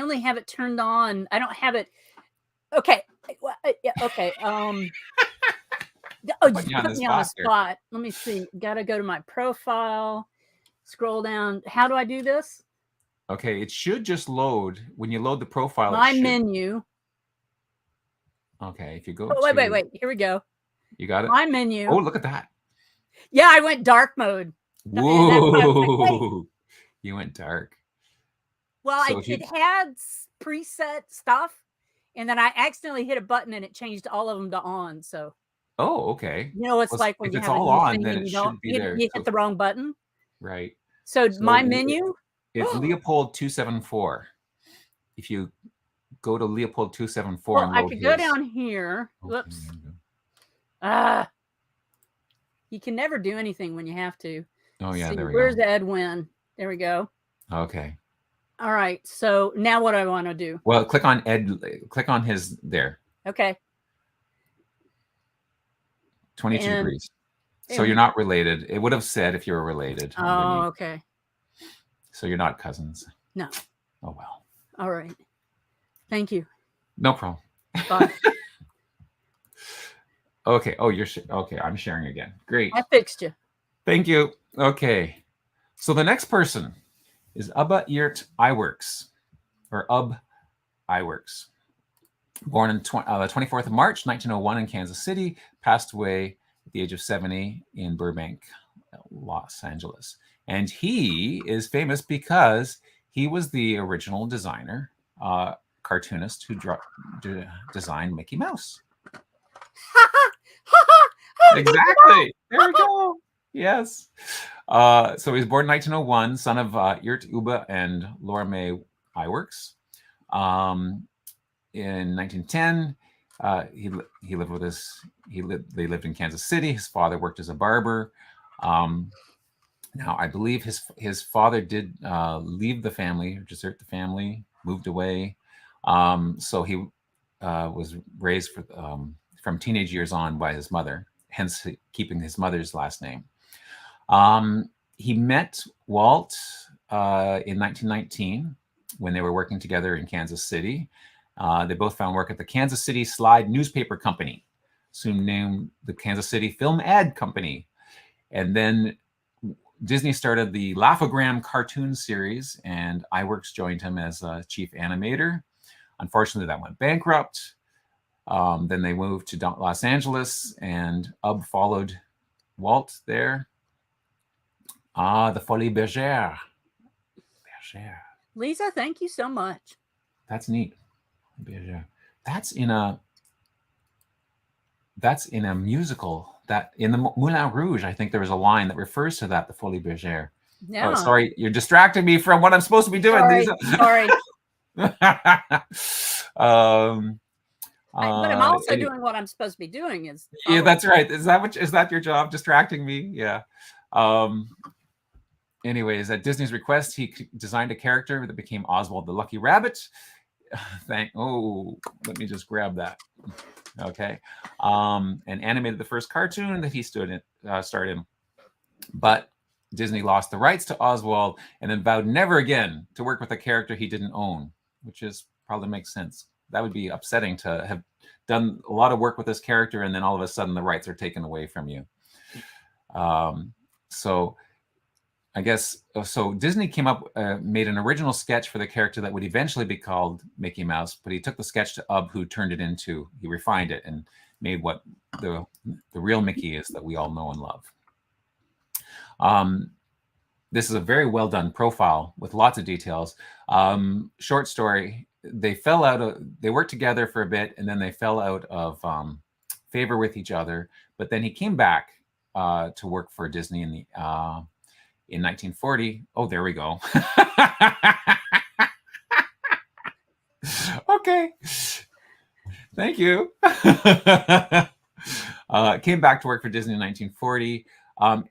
only have it turned on. I don't have it. Okay. Okay. You put me on the spot. Let me see. Got to go to my profile. Scroll down. How do I do this? Okay, it should just load. When you load the profile, my menu. Okay, if you go wait. Here we go. You got it? My menu. Oh, look at that. Yeah, I went dark mode. Whoa. You went dark. Well, it had preset stuff, and then I accidentally hit a button and it changed all of them to on. So. Oh, okay. You know, it's like when if it's all on, then it should be there. You hit the wrong button. Right. So my menu? It's Leopold 274. If you go to Leopold 274 and load I could go down here. Whoops. You can never do anything when you have to. Oh, yeah, there we go. Where's Ed Wynn? There we go. Okay. All right. So now what do I want to do? Well, click on Ed. Click on his there. Okay. 22 degrees. So you're not related. It would have said if you were related. Oh, okay. So you're not cousins. No. Oh, well. All right. Thank you. No problem. Bye. Okay. Oh, okay. I'm sharing again. Great. I fixed you. Thank you. Okay. So the next person is Ubba Eert Iwerks, or Ub Iwerks. Born on the 24th of March, 1901 in Kansas City, passed away at the age of 70 in Burbank, Los Angeles. And he is famous because he was the original designer, cartoonist who designed Mickey Mouse. Exactly. There we go. Yes. So he was born in 1901, son of Eert Ubba and Laura May Iwerks. In 1910, he lived with they lived in Kansas City. His father worked as a barber. Now, I believe his father did leave the family, desert the family, moved away. So he was raised from teenage years on by his mother, hence keeping his mother's last name. He met Walt in 1919 when they were working together in Kansas City. They both found work at the Kansas City Slide Newspaper Company, soon named the Kansas City Film Ad Company. And then Disney started the Laugh-O-Gram cartoon series, and iWorks joined him as chief animator. Unfortunately, that went bankrupt. Then they moved to Los Angeles, and Ub followed Walt there. The Folie Bergère. Lisa, thank you so much. That's neat. That's in a musical, that in the Moulin Rouge, I think there was a line that refers to that, the Folie Bergère. Yeah. Oh, sorry, you're distracting me from what I'm supposed to be doing. Sorry. But I'm also doing what I'm supposed to be doing. Yeah, that's right. Is that your job, distracting me? Yeah. Anyways, at Disney's request, he designed a character that became Oswald the Lucky Rabbit. Let me just grab that. Okay. And animated the first cartoon that he starred in. But Disney lost the rights to Oswald and then vowed never again to work with a character he didn't own, which probably makes sense. That would be upsetting to have done a lot of work with this character and then all of a sudden the rights are taken away from you. So I guess, so Disney made an original sketch for the character that would eventually be called Mickey Mouse, but he took the sketch to Ub, who turned it into, he refined it and made what the real Mickey is that we all know and love. This is a very well done profile with lots of details. Short story, they worked together for a bit and then they fell out of favor with each other, but then he came back to work for Disney in 1940. Oh, there we go. Okay. Thank you. Came back to work for Disney in 1940.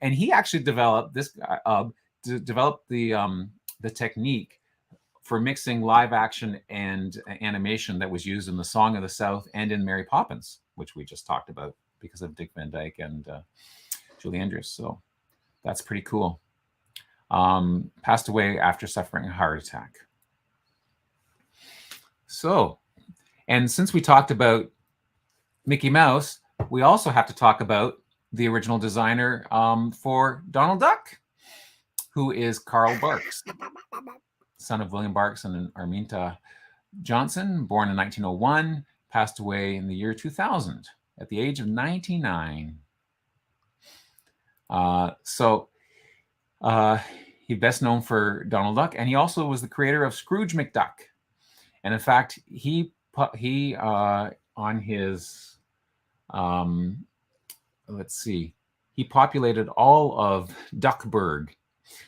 And he actually developed the technique for mixing live action and animation that was used in The Song of the South and in Mary Poppins, which we just talked about because of Dick Van Dyke and Julie Andrews. So that's pretty cool. Passed away after suffering a heart attack. So, and since we talked about Mickey Mouse, we also have to talk about the original designer for Donald Duck, who is Carl Barks, son of William Barks and Arminta Johnson, born in 1901, passed away in the year 2000 at the age of 99. He's best known for Donald Duck, and he also was the creator of Scrooge McDuck. And in fact, he on his he populated all of Duckburg.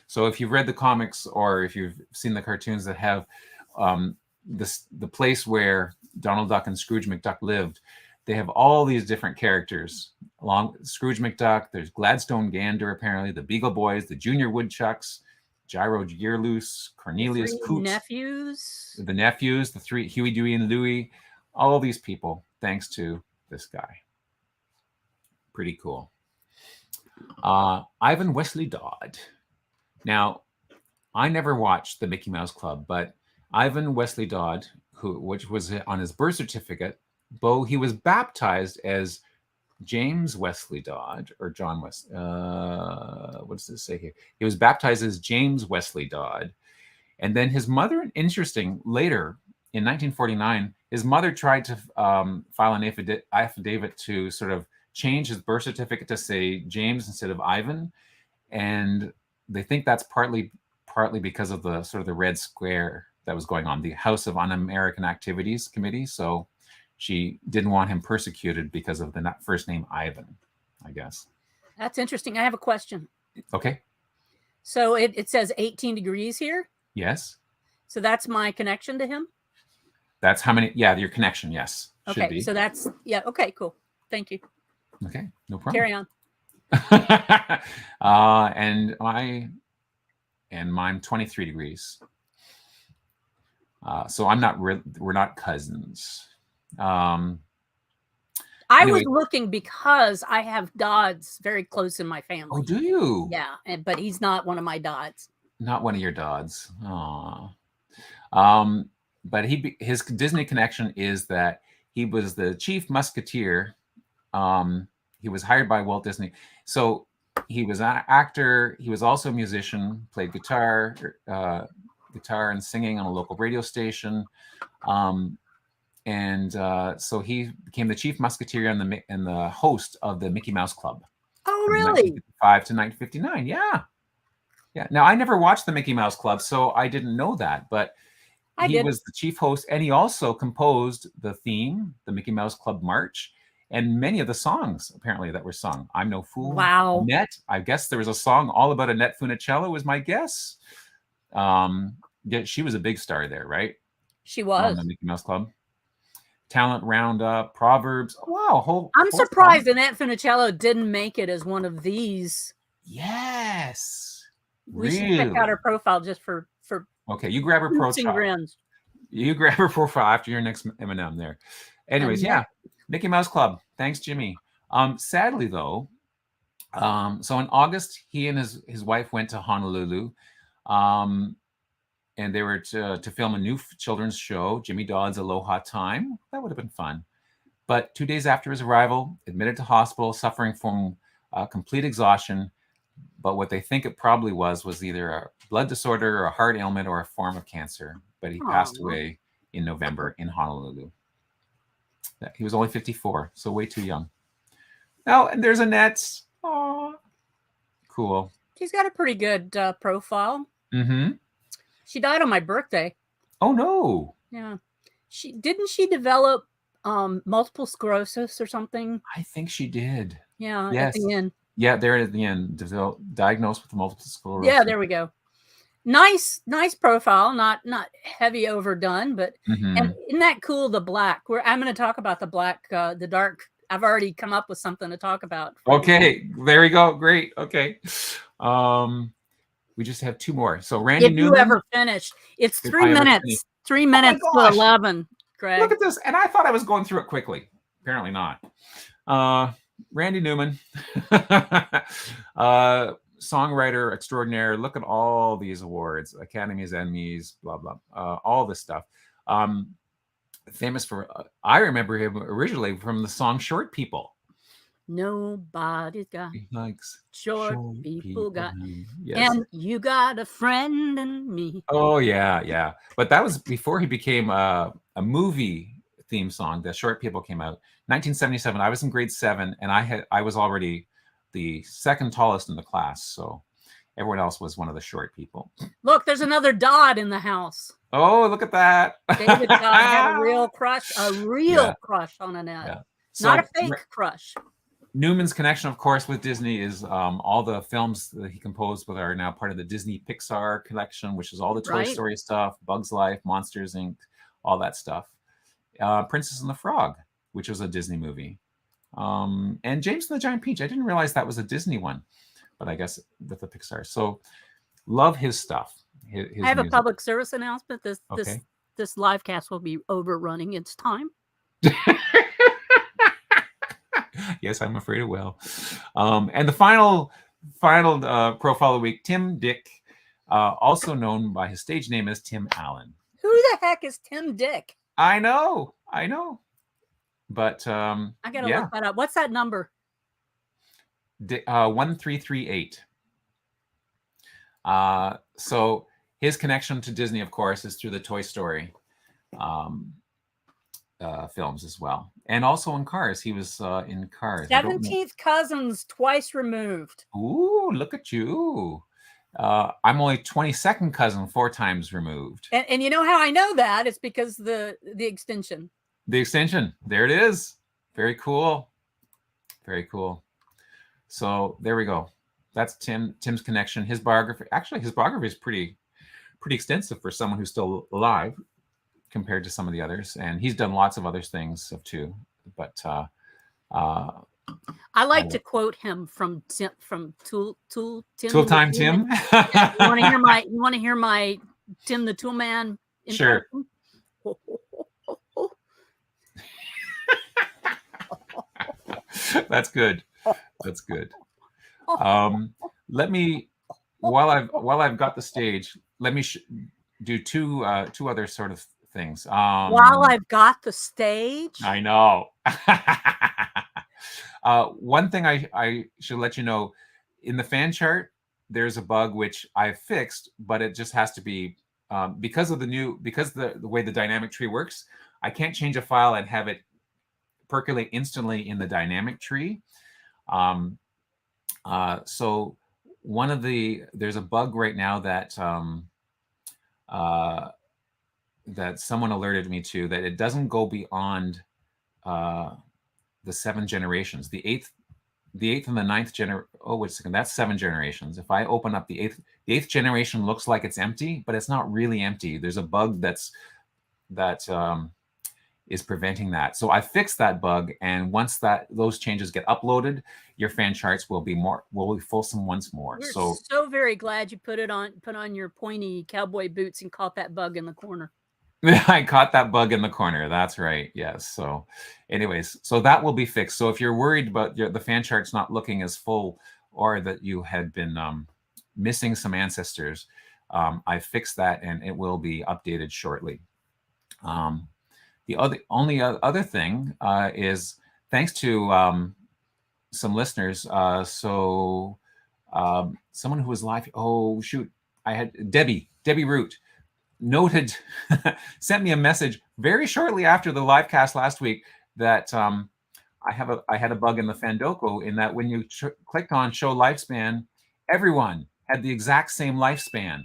So if you've read the comics or if you've seen the cartoons that have the place where Donald Duck and Scrooge McDuck lived, they have all these different characters. Along Scrooge McDuck, there's Gladstone Gander, apparently, the Beagle Boys, the Junior Woodchucks, Gyro Gearloose, Cornelius Coots, the nephews, the three, Huey, Dewey, and Louie, all these people, thanks to this guy. Pretty cool. Ivan Wesley Dodd. Now, I never watched the Mickey Mouse Club, but Ivan Wesley Dodd, which was on his birth certificate, he was baptized as James Wesley Dodd, or John Wesley. What does this say here? He was baptized as James Wesley Dodd. And then his mother, interesting, later in 1949, his mother tried to file an affidavit to sort of change his birth certificate to say James instead of Ivan. And they think that's partly because of the sort of the Red Square that was going on, the House of Un-American Activities Committee. So she didn't want him persecuted because of the first name Ivan, I guess. That's interesting. I have a question. Okay. So it says 18 degrees here? Yes. So that's my connection to him? That's how many? Yeah, your connection, yes. Okay, should be. So that's, yeah, okay, cool. Thank you. Okay, no problem. Carry on. And mine 23 degrees. So we're not cousins. I was looking because I have Dodds very close in my family. Oh, do you? Yeah, but he's not one of my Dodds. Not one of your Dodds. Aww. but his Disney connection is that he was the chief musketeer. He was hired by Walt Disney. So he was an actor. He was also a musician, played guitar and singing on a local radio station. So he became the chief musketeer and the host of the Mickey Mouse Club. Oh, from really? 1955 to 1959. Yeah. Yeah. Now, I never watched the Mickey Mouse Club, so I didn't know that. But he was the chief host, and he also composed the theme, the Mickey Mouse Club March, and many of the songs, apparently, that were sung. I'm No Fool. Wow. Annette. I guess there was a song all about Annette Funicello, was my guess. Yeah, she was a big star there, right? She was. On the Mickey Mouse Club. Talent Roundup, Proverbs. Wow. I'm surprised Annette Funicello didn't make it as one of these. Yes. We should check out her profile just for okay, you grab her profile. You grab her profile after your next M&M there. Anyways, yeah. Mickey Mouse Club. Thanks, Jimmy. Sadly, though, so in August, he and his wife went to Honolulu. And they were to film a new children's show, Jimmy Dodd's Aloha Time. That would have been fun. But 2 days after his arrival, admitted to hospital, suffering from complete exhaustion. But what they think it probably was either a blood disorder or a heart ailment or a form of cancer. But he passed away in November in Honolulu. He was only 54, so way too young. Oh, and there's Annette. Aw, cool. She's got a pretty good profile. Mm-hmm. She died on my birthday. Oh, no. Yeah. Didn't she develop multiple sclerosis or something? I think she did. Yeah, yes. At the end. Yeah, there at the end, diagnosed with multiple sclerosis. Yeah, there we go. Nice profile, not heavy overdone, but and isn't that cool? The black. I'm going to talk about the black, the dark. I've already come up with something to talk about. Okay, there we go. Great. Okay. We just have two more. So Randy Newman. If you ever finish, it's 3 minutes. 3 minutes to 11. Greg, look at this, and I thought I was going through it quickly. Apparently not. Randy Newman, songwriter extraordinaire. Look at all these awards, Academies, Emmys, blah blah, all this stuff. Famous for, I remember him originally from the song "Short People." Nobody's got likes short people got, yes. And you got a friend in me. Oh yeah. But that was before he became a movie theme song. The Short People came out 1977. I was in grade 7, and I was already the second tallest in the class, so everyone else was one of the short people. Look, there's another Dodd in the house. Oh, look at that. David Dodd had a real crush on Annette. Yeah. So, not a fake crush. Newman's connection, of course, with Disney is all the films that he composed with are now part of the Disney Pixar collection, which is all the Toy Story stuff, Bugs Life, Monsters, Inc., all that stuff. Princess and the Frog, which was a Disney movie. And James and the Giant Peach. I didn't realize that was a Disney one, but I guess with the Pixar. So love his stuff. His I have music. A public service announcement. This live cast will be overrunning its time. Yes, I'm afraid it will. And the final profile of the week, Tim Dick, also known by his stage name as Tim Allen. Who the heck is Tim Dick? I know. But I gotta look that up. What's that number? 1338. So his connection to Disney, of course, is through the Toy Story films as well, and also in Cars. He was in Cars. 17th cousins, twice removed. Ooh, look at you. I'm only 22nd cousin, 4 times removed. And you know how I know that? It's because the extension. The extension. There it is. Very cool. Very cool. So there we go. That's Tim's connection. His biography. Actually, his biography is pretty extensive for someone who's still alive compared to some of the others. And he's done lots of other things too. But I like to quote him from Tool Tim. Tool Time Tim. Yeah, you want to hear my Tim the Tool Man? Sure. That's good. That's good. Let me, while I've got the stage, let me do two other sort of things. While I've got the stage. I know. One thing I should let you know, in the fan chart, there's a bug which I fixed, but it just has to be because the way the dynamic tree works. I can't change a file and have it percolate instantly in the dynamic tree. So there's a bug right now that that someone alerted me to, that it doesn't go beyond the 7 generations. The eighth and the ninth oh, wait a second, that's 7 generations. If I open up the eighth generation, looks like it's empty, but it's not really empty. There's a bug that is preventing that. So I fixed that bug, and once those changes get uploaded, your fan charts will be fulsome once more. We're so very glad you put on your pointy cowboy boots and caught that bug in the corner. I caught that bug in the corner. That's right. Yes. So anyways, so that will be fixed. So if you're worried about the fan charts not looking as full, or that you had been missing some ancestors, I fixed that, and it will be updated shortly. The only other thing is, thanks to some listeners. Someone who was live. Oh shoot! I had Debbie Root noted sent me a message very shortly after the live cast last week that I had a bug in the Fandoco, in that when you clicked on show lifespan, everyone had the exact same lifespan.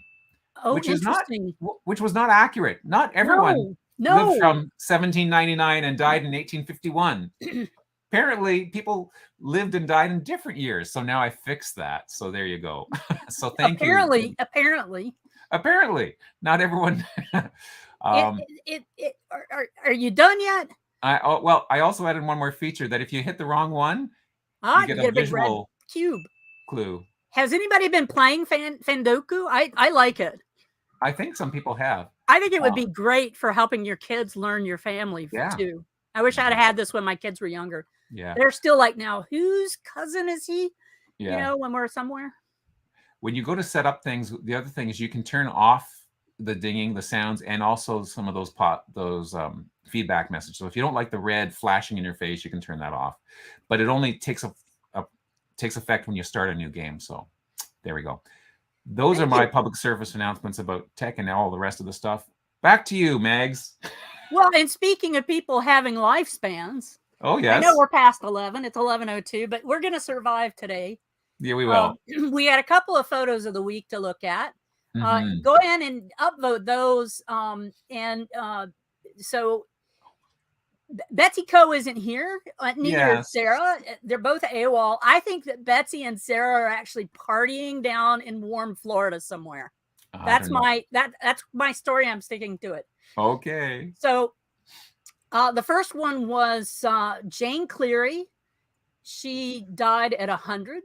Oh, which interesting. Which was not accurate. Not everyone lived from 1799 and died in 1851. Apparently, people lived and died in different years. So now I fixed that. So there you go. So thank you. Apparently, not everyone. Are you done yet? I also added one more feature, that if you hit the wrong one, you get a visual cube clue. Has anybody been playing Fandoku? I like it. I think some people have. I think it would be great for helping your kids learn your family too. I wish I'd had this when my kids were younger. Yeah. They're still like, now, whose cousin is he? Yeah. You know, when we're somewhere. When you go to set up things, the other thing is you can turn off the dinging, the sounds, and also some of those feedback messages. So if you don't like the red flashing in your face, you can turn that off. But it only takes effect when you start a new game. So there we go. Those are my public service announcements about tech and all the rest of the stuff. Back to you, Megs. Well, and speaking of people having lifespans. Oh, yes. I know we're past 11. It's 11:02, but we're going to survive today. Yeah, we will. We had a couple of photos of the week to look at. Go ahead and upvote those. So Betsy Co isn't here. Neither is Sarah. They're both AWOL. I think that Betsy and Sarah are actually partying down in warm Florida somewhere. That's my story. I'm sticking to it. Okay. So the first one was Jane Cleary. She died at 100.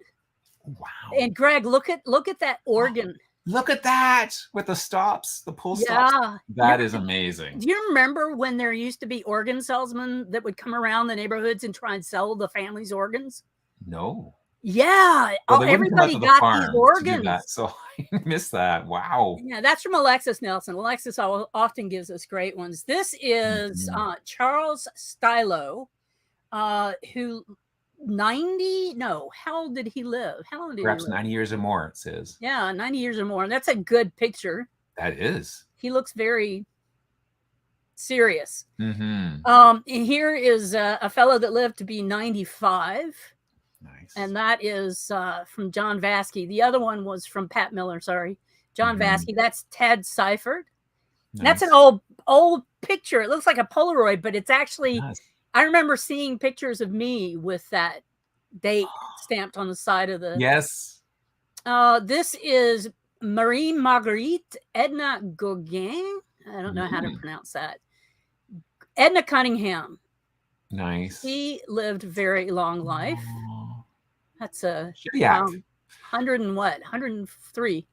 Wow. And Greg, look at that organ. Look at that with the stops, the pull stops. That is amazing. Do you remember when there used to be organ salesmen that would come around the neighborhoods and try and sell the family's organs? No. Yeah. Well, everybody got these organs. So I missed that. Wow. Yeah, that's from Alexis Nelson. Alexis often gives us great ones. This is Charles Stylo, who 90? No, how old did he live? How long did Perhaps he live? 90 years or more, it says. Yeah, 90 years or more. And that's a good picture. That is. He looks very serious. Mm-hmm. And here is a fellow that lived to be 95. Nice. And that is from John Vasky. The other one was from Pat Miller, sorry. John Vasky. That's Ted Seifert. Nice. That's an old picture. It looks like a Polaroid, but it's actually... Nice. I remember seeing pictures of me with that date stamped on the side of the... Yes. This is Marie Marguerite Edna Gauguin. I don't know how to pronounce that. Edna Cunningham. Nice. She lived a very long life. That's a 100 and what? 103.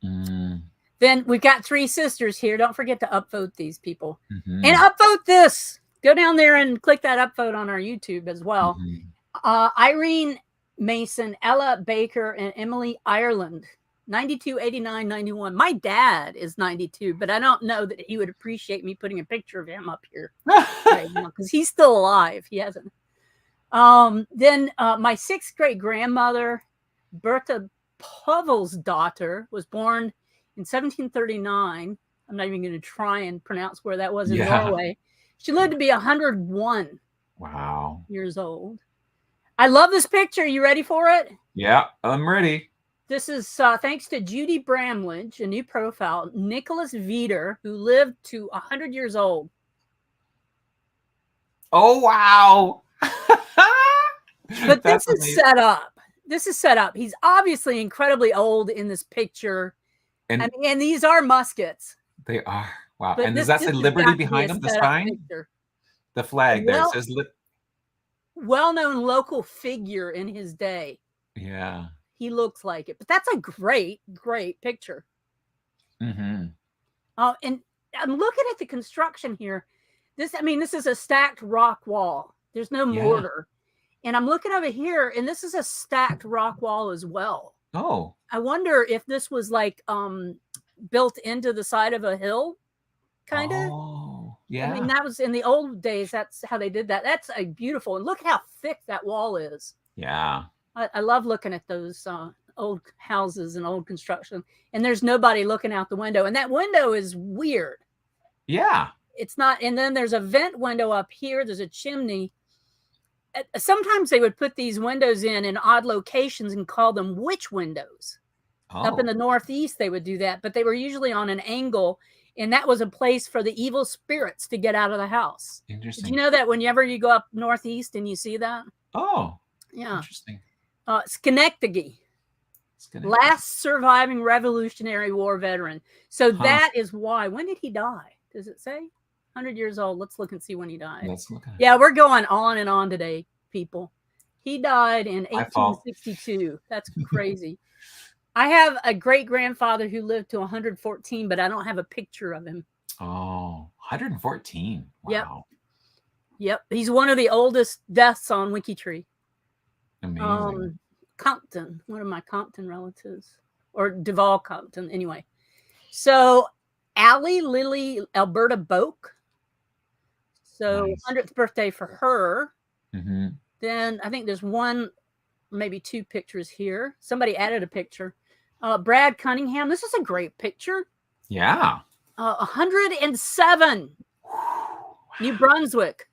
Then we've got 3 sisters here. Don't forget to upvote these people. And upvote this. Go down there and click that upvote on our YouTube as well. Irene Mason, Ella Baker, and Emily Ireland. 92, 89, 91. My dad is 92, but I don't know that he would appreciate me putting a picture of him up here right now because he's still alive. He hasn't. Then my 6th great grandmother, Bertha Povel's daughter, was born in 1739. I'm not even going to try and pronounce where that was in Norway. She lived to be 101 years old. I love this picture. You ready for it? Yeah, I'm ready. This is thanks to Judy Bramlage, a new profile, Nicholas Veeder, who lived to 100 years old. Oh, wow. But this is set up. This is set up. He's obviously incredibly old in this picture. And these are muskets. They are. Wow. But and does that say Liberty behind him, the sign? The flag there. It says well-known local figure in his day. Yeah. He looks like it. But that's a great, great picture. Mm-hmm. And I'm looking at the construction here. This is a stacked rock wall. There's no mortar. And I'm looking over here, and this is a stacked rock wall as well. Oh. I wonder if this was like built into the side of a hill, kind of. Oh, yeah. I mean, that was in the old days. That's how they did that. That's a beautiful. And look how thick that wall is. Yeah. I love looking at those old houses and old construction. And there's nobody looking out the window. And that window is weird. Yeah. It's not. And then there's a vent window up here. There's a chimney. Sometimes they would put these windows in odd locations and call them witch windows. Oh. Up in the Northeast, they would do that. But they were usually on an angle. And that was a place for the evil spirits to get out of the house. Interesting. Did you know that whenever you go up Northeast and you see that? Oh. Yeah. Interesting. Schenectady. Last surviving Revolutionary War veteran. So that is why. When did he die? Does it say? 100 years old. Let's look and see when he died. Let's look at it. Yeah, we're going on and on today, people. He died in 1862. That's crazy. I have a great-grandfather who lived to 114, but I don't have a picture of him. Oh, 114. Wow. Yep. He's one of the oldest deaths on WikiTree. Amazing. Compton, one of my Compton relatives, or Duval Compton, anyway. So, Allie Lily Alberta Boak. So, 100th birthday for her. Mm-hmm. Then I think there's one, maybe 2 pictures here. Somebody added a picture. Brad Cunningham. This is a great picture. Yeah. 107. New Brunswick.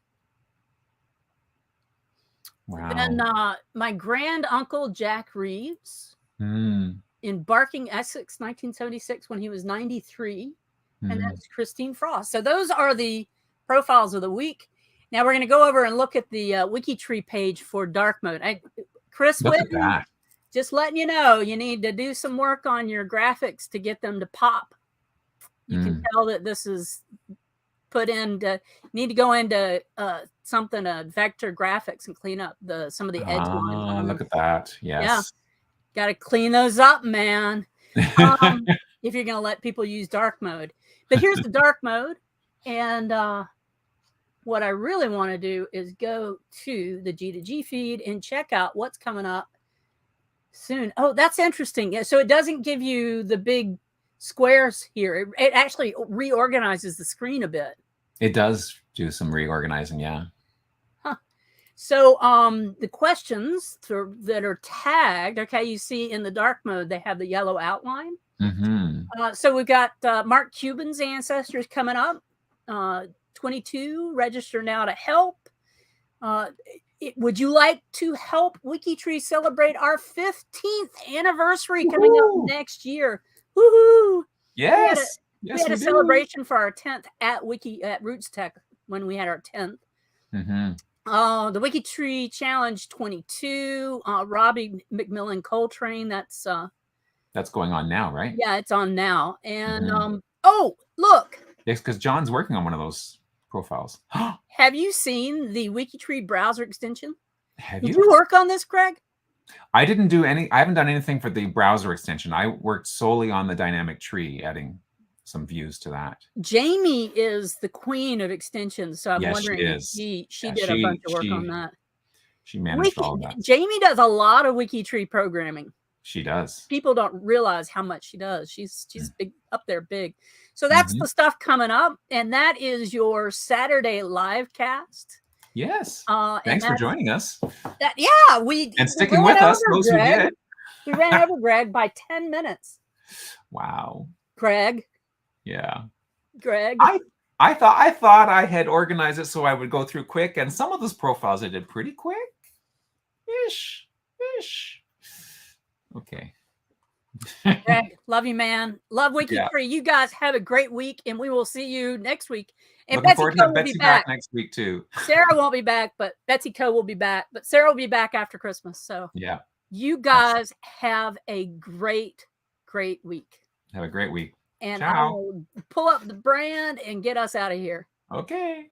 Wow. And my grand uncle Jack Reeves in Barking, Essex, 1976, when he was 93. And that's Christine Frost. So those are the profiles of the week. Now we're going to go over and look at the WikiTree page for dark mode. Chris Whitten, just letting you know, you need to do some work on your graphics to get them to pop. You can tell that this is put into, need to go into vector graphics and clean up some of the edge lines. Look at that. Yes. Yeah. Got to clean those up, man. If you're going to let people use dark mode. But here's the dark mode. And what I really want to do is go to the G2G feed and check out what's coming up soon. Oh, that's interesting. So it doesn't give you the big squares here. It actually reorganizes the screen a bit. It does do some reorganizing, yeah. Huh. So the questions that are tagged, okay, you see in the dark mode, they have the yellow outline. So we've got Mark Cuban's ancestors coming up. 22, register now to help. Would you like to help WikiTree celebrate our 15th anniversary coming up next year? Woohoo! Yes. We had a celebration for our 10th at Roots Tech when we had our 10th. The WikiTree Challenge 22, Robbie McMillan Coltrane. That's going on now, right? Yeah, it's on now. And oh, look. Yes, because John's working on one of those profiles. Have you seen the WikiTree browser extension? Did you work on this, Craig? I haven't done anything for the browser extension. I worked solely on the dynamic tree, adding some views to that. Jamie is the queen of extensions, so I'm wondering if she did a bunch of work on that. She managed all that. Jamie does a lot of WikiTree programming. She does. People don't realize how much she does. She's big up there, big. So that's Mhm. the stuff coming up, and that is your Saturday live cast. Yes. And Thanks for joining us yeah, we and sticking ran with us, over those who Greg. did. We ran over Greg by 10 minutes. Wow. Greg. Yeah. Greg. I thought I had organized it so I would go through quick, and some of those profiles I did pretty quick. Ish. Okay. Greg, love you, man. Love WikiTree. Yeah. You guys have a great week, and we will see you next week. And Looking Betsy forward to Co have will be Betsy back next week too. Sarah won't be back, but Betsy Co will be back. But Sarah will be back after Christmas. So yeah, you guys have a great, great week. Have a great week. And Ciao. I will pull up the brand and get us out of here. Okay.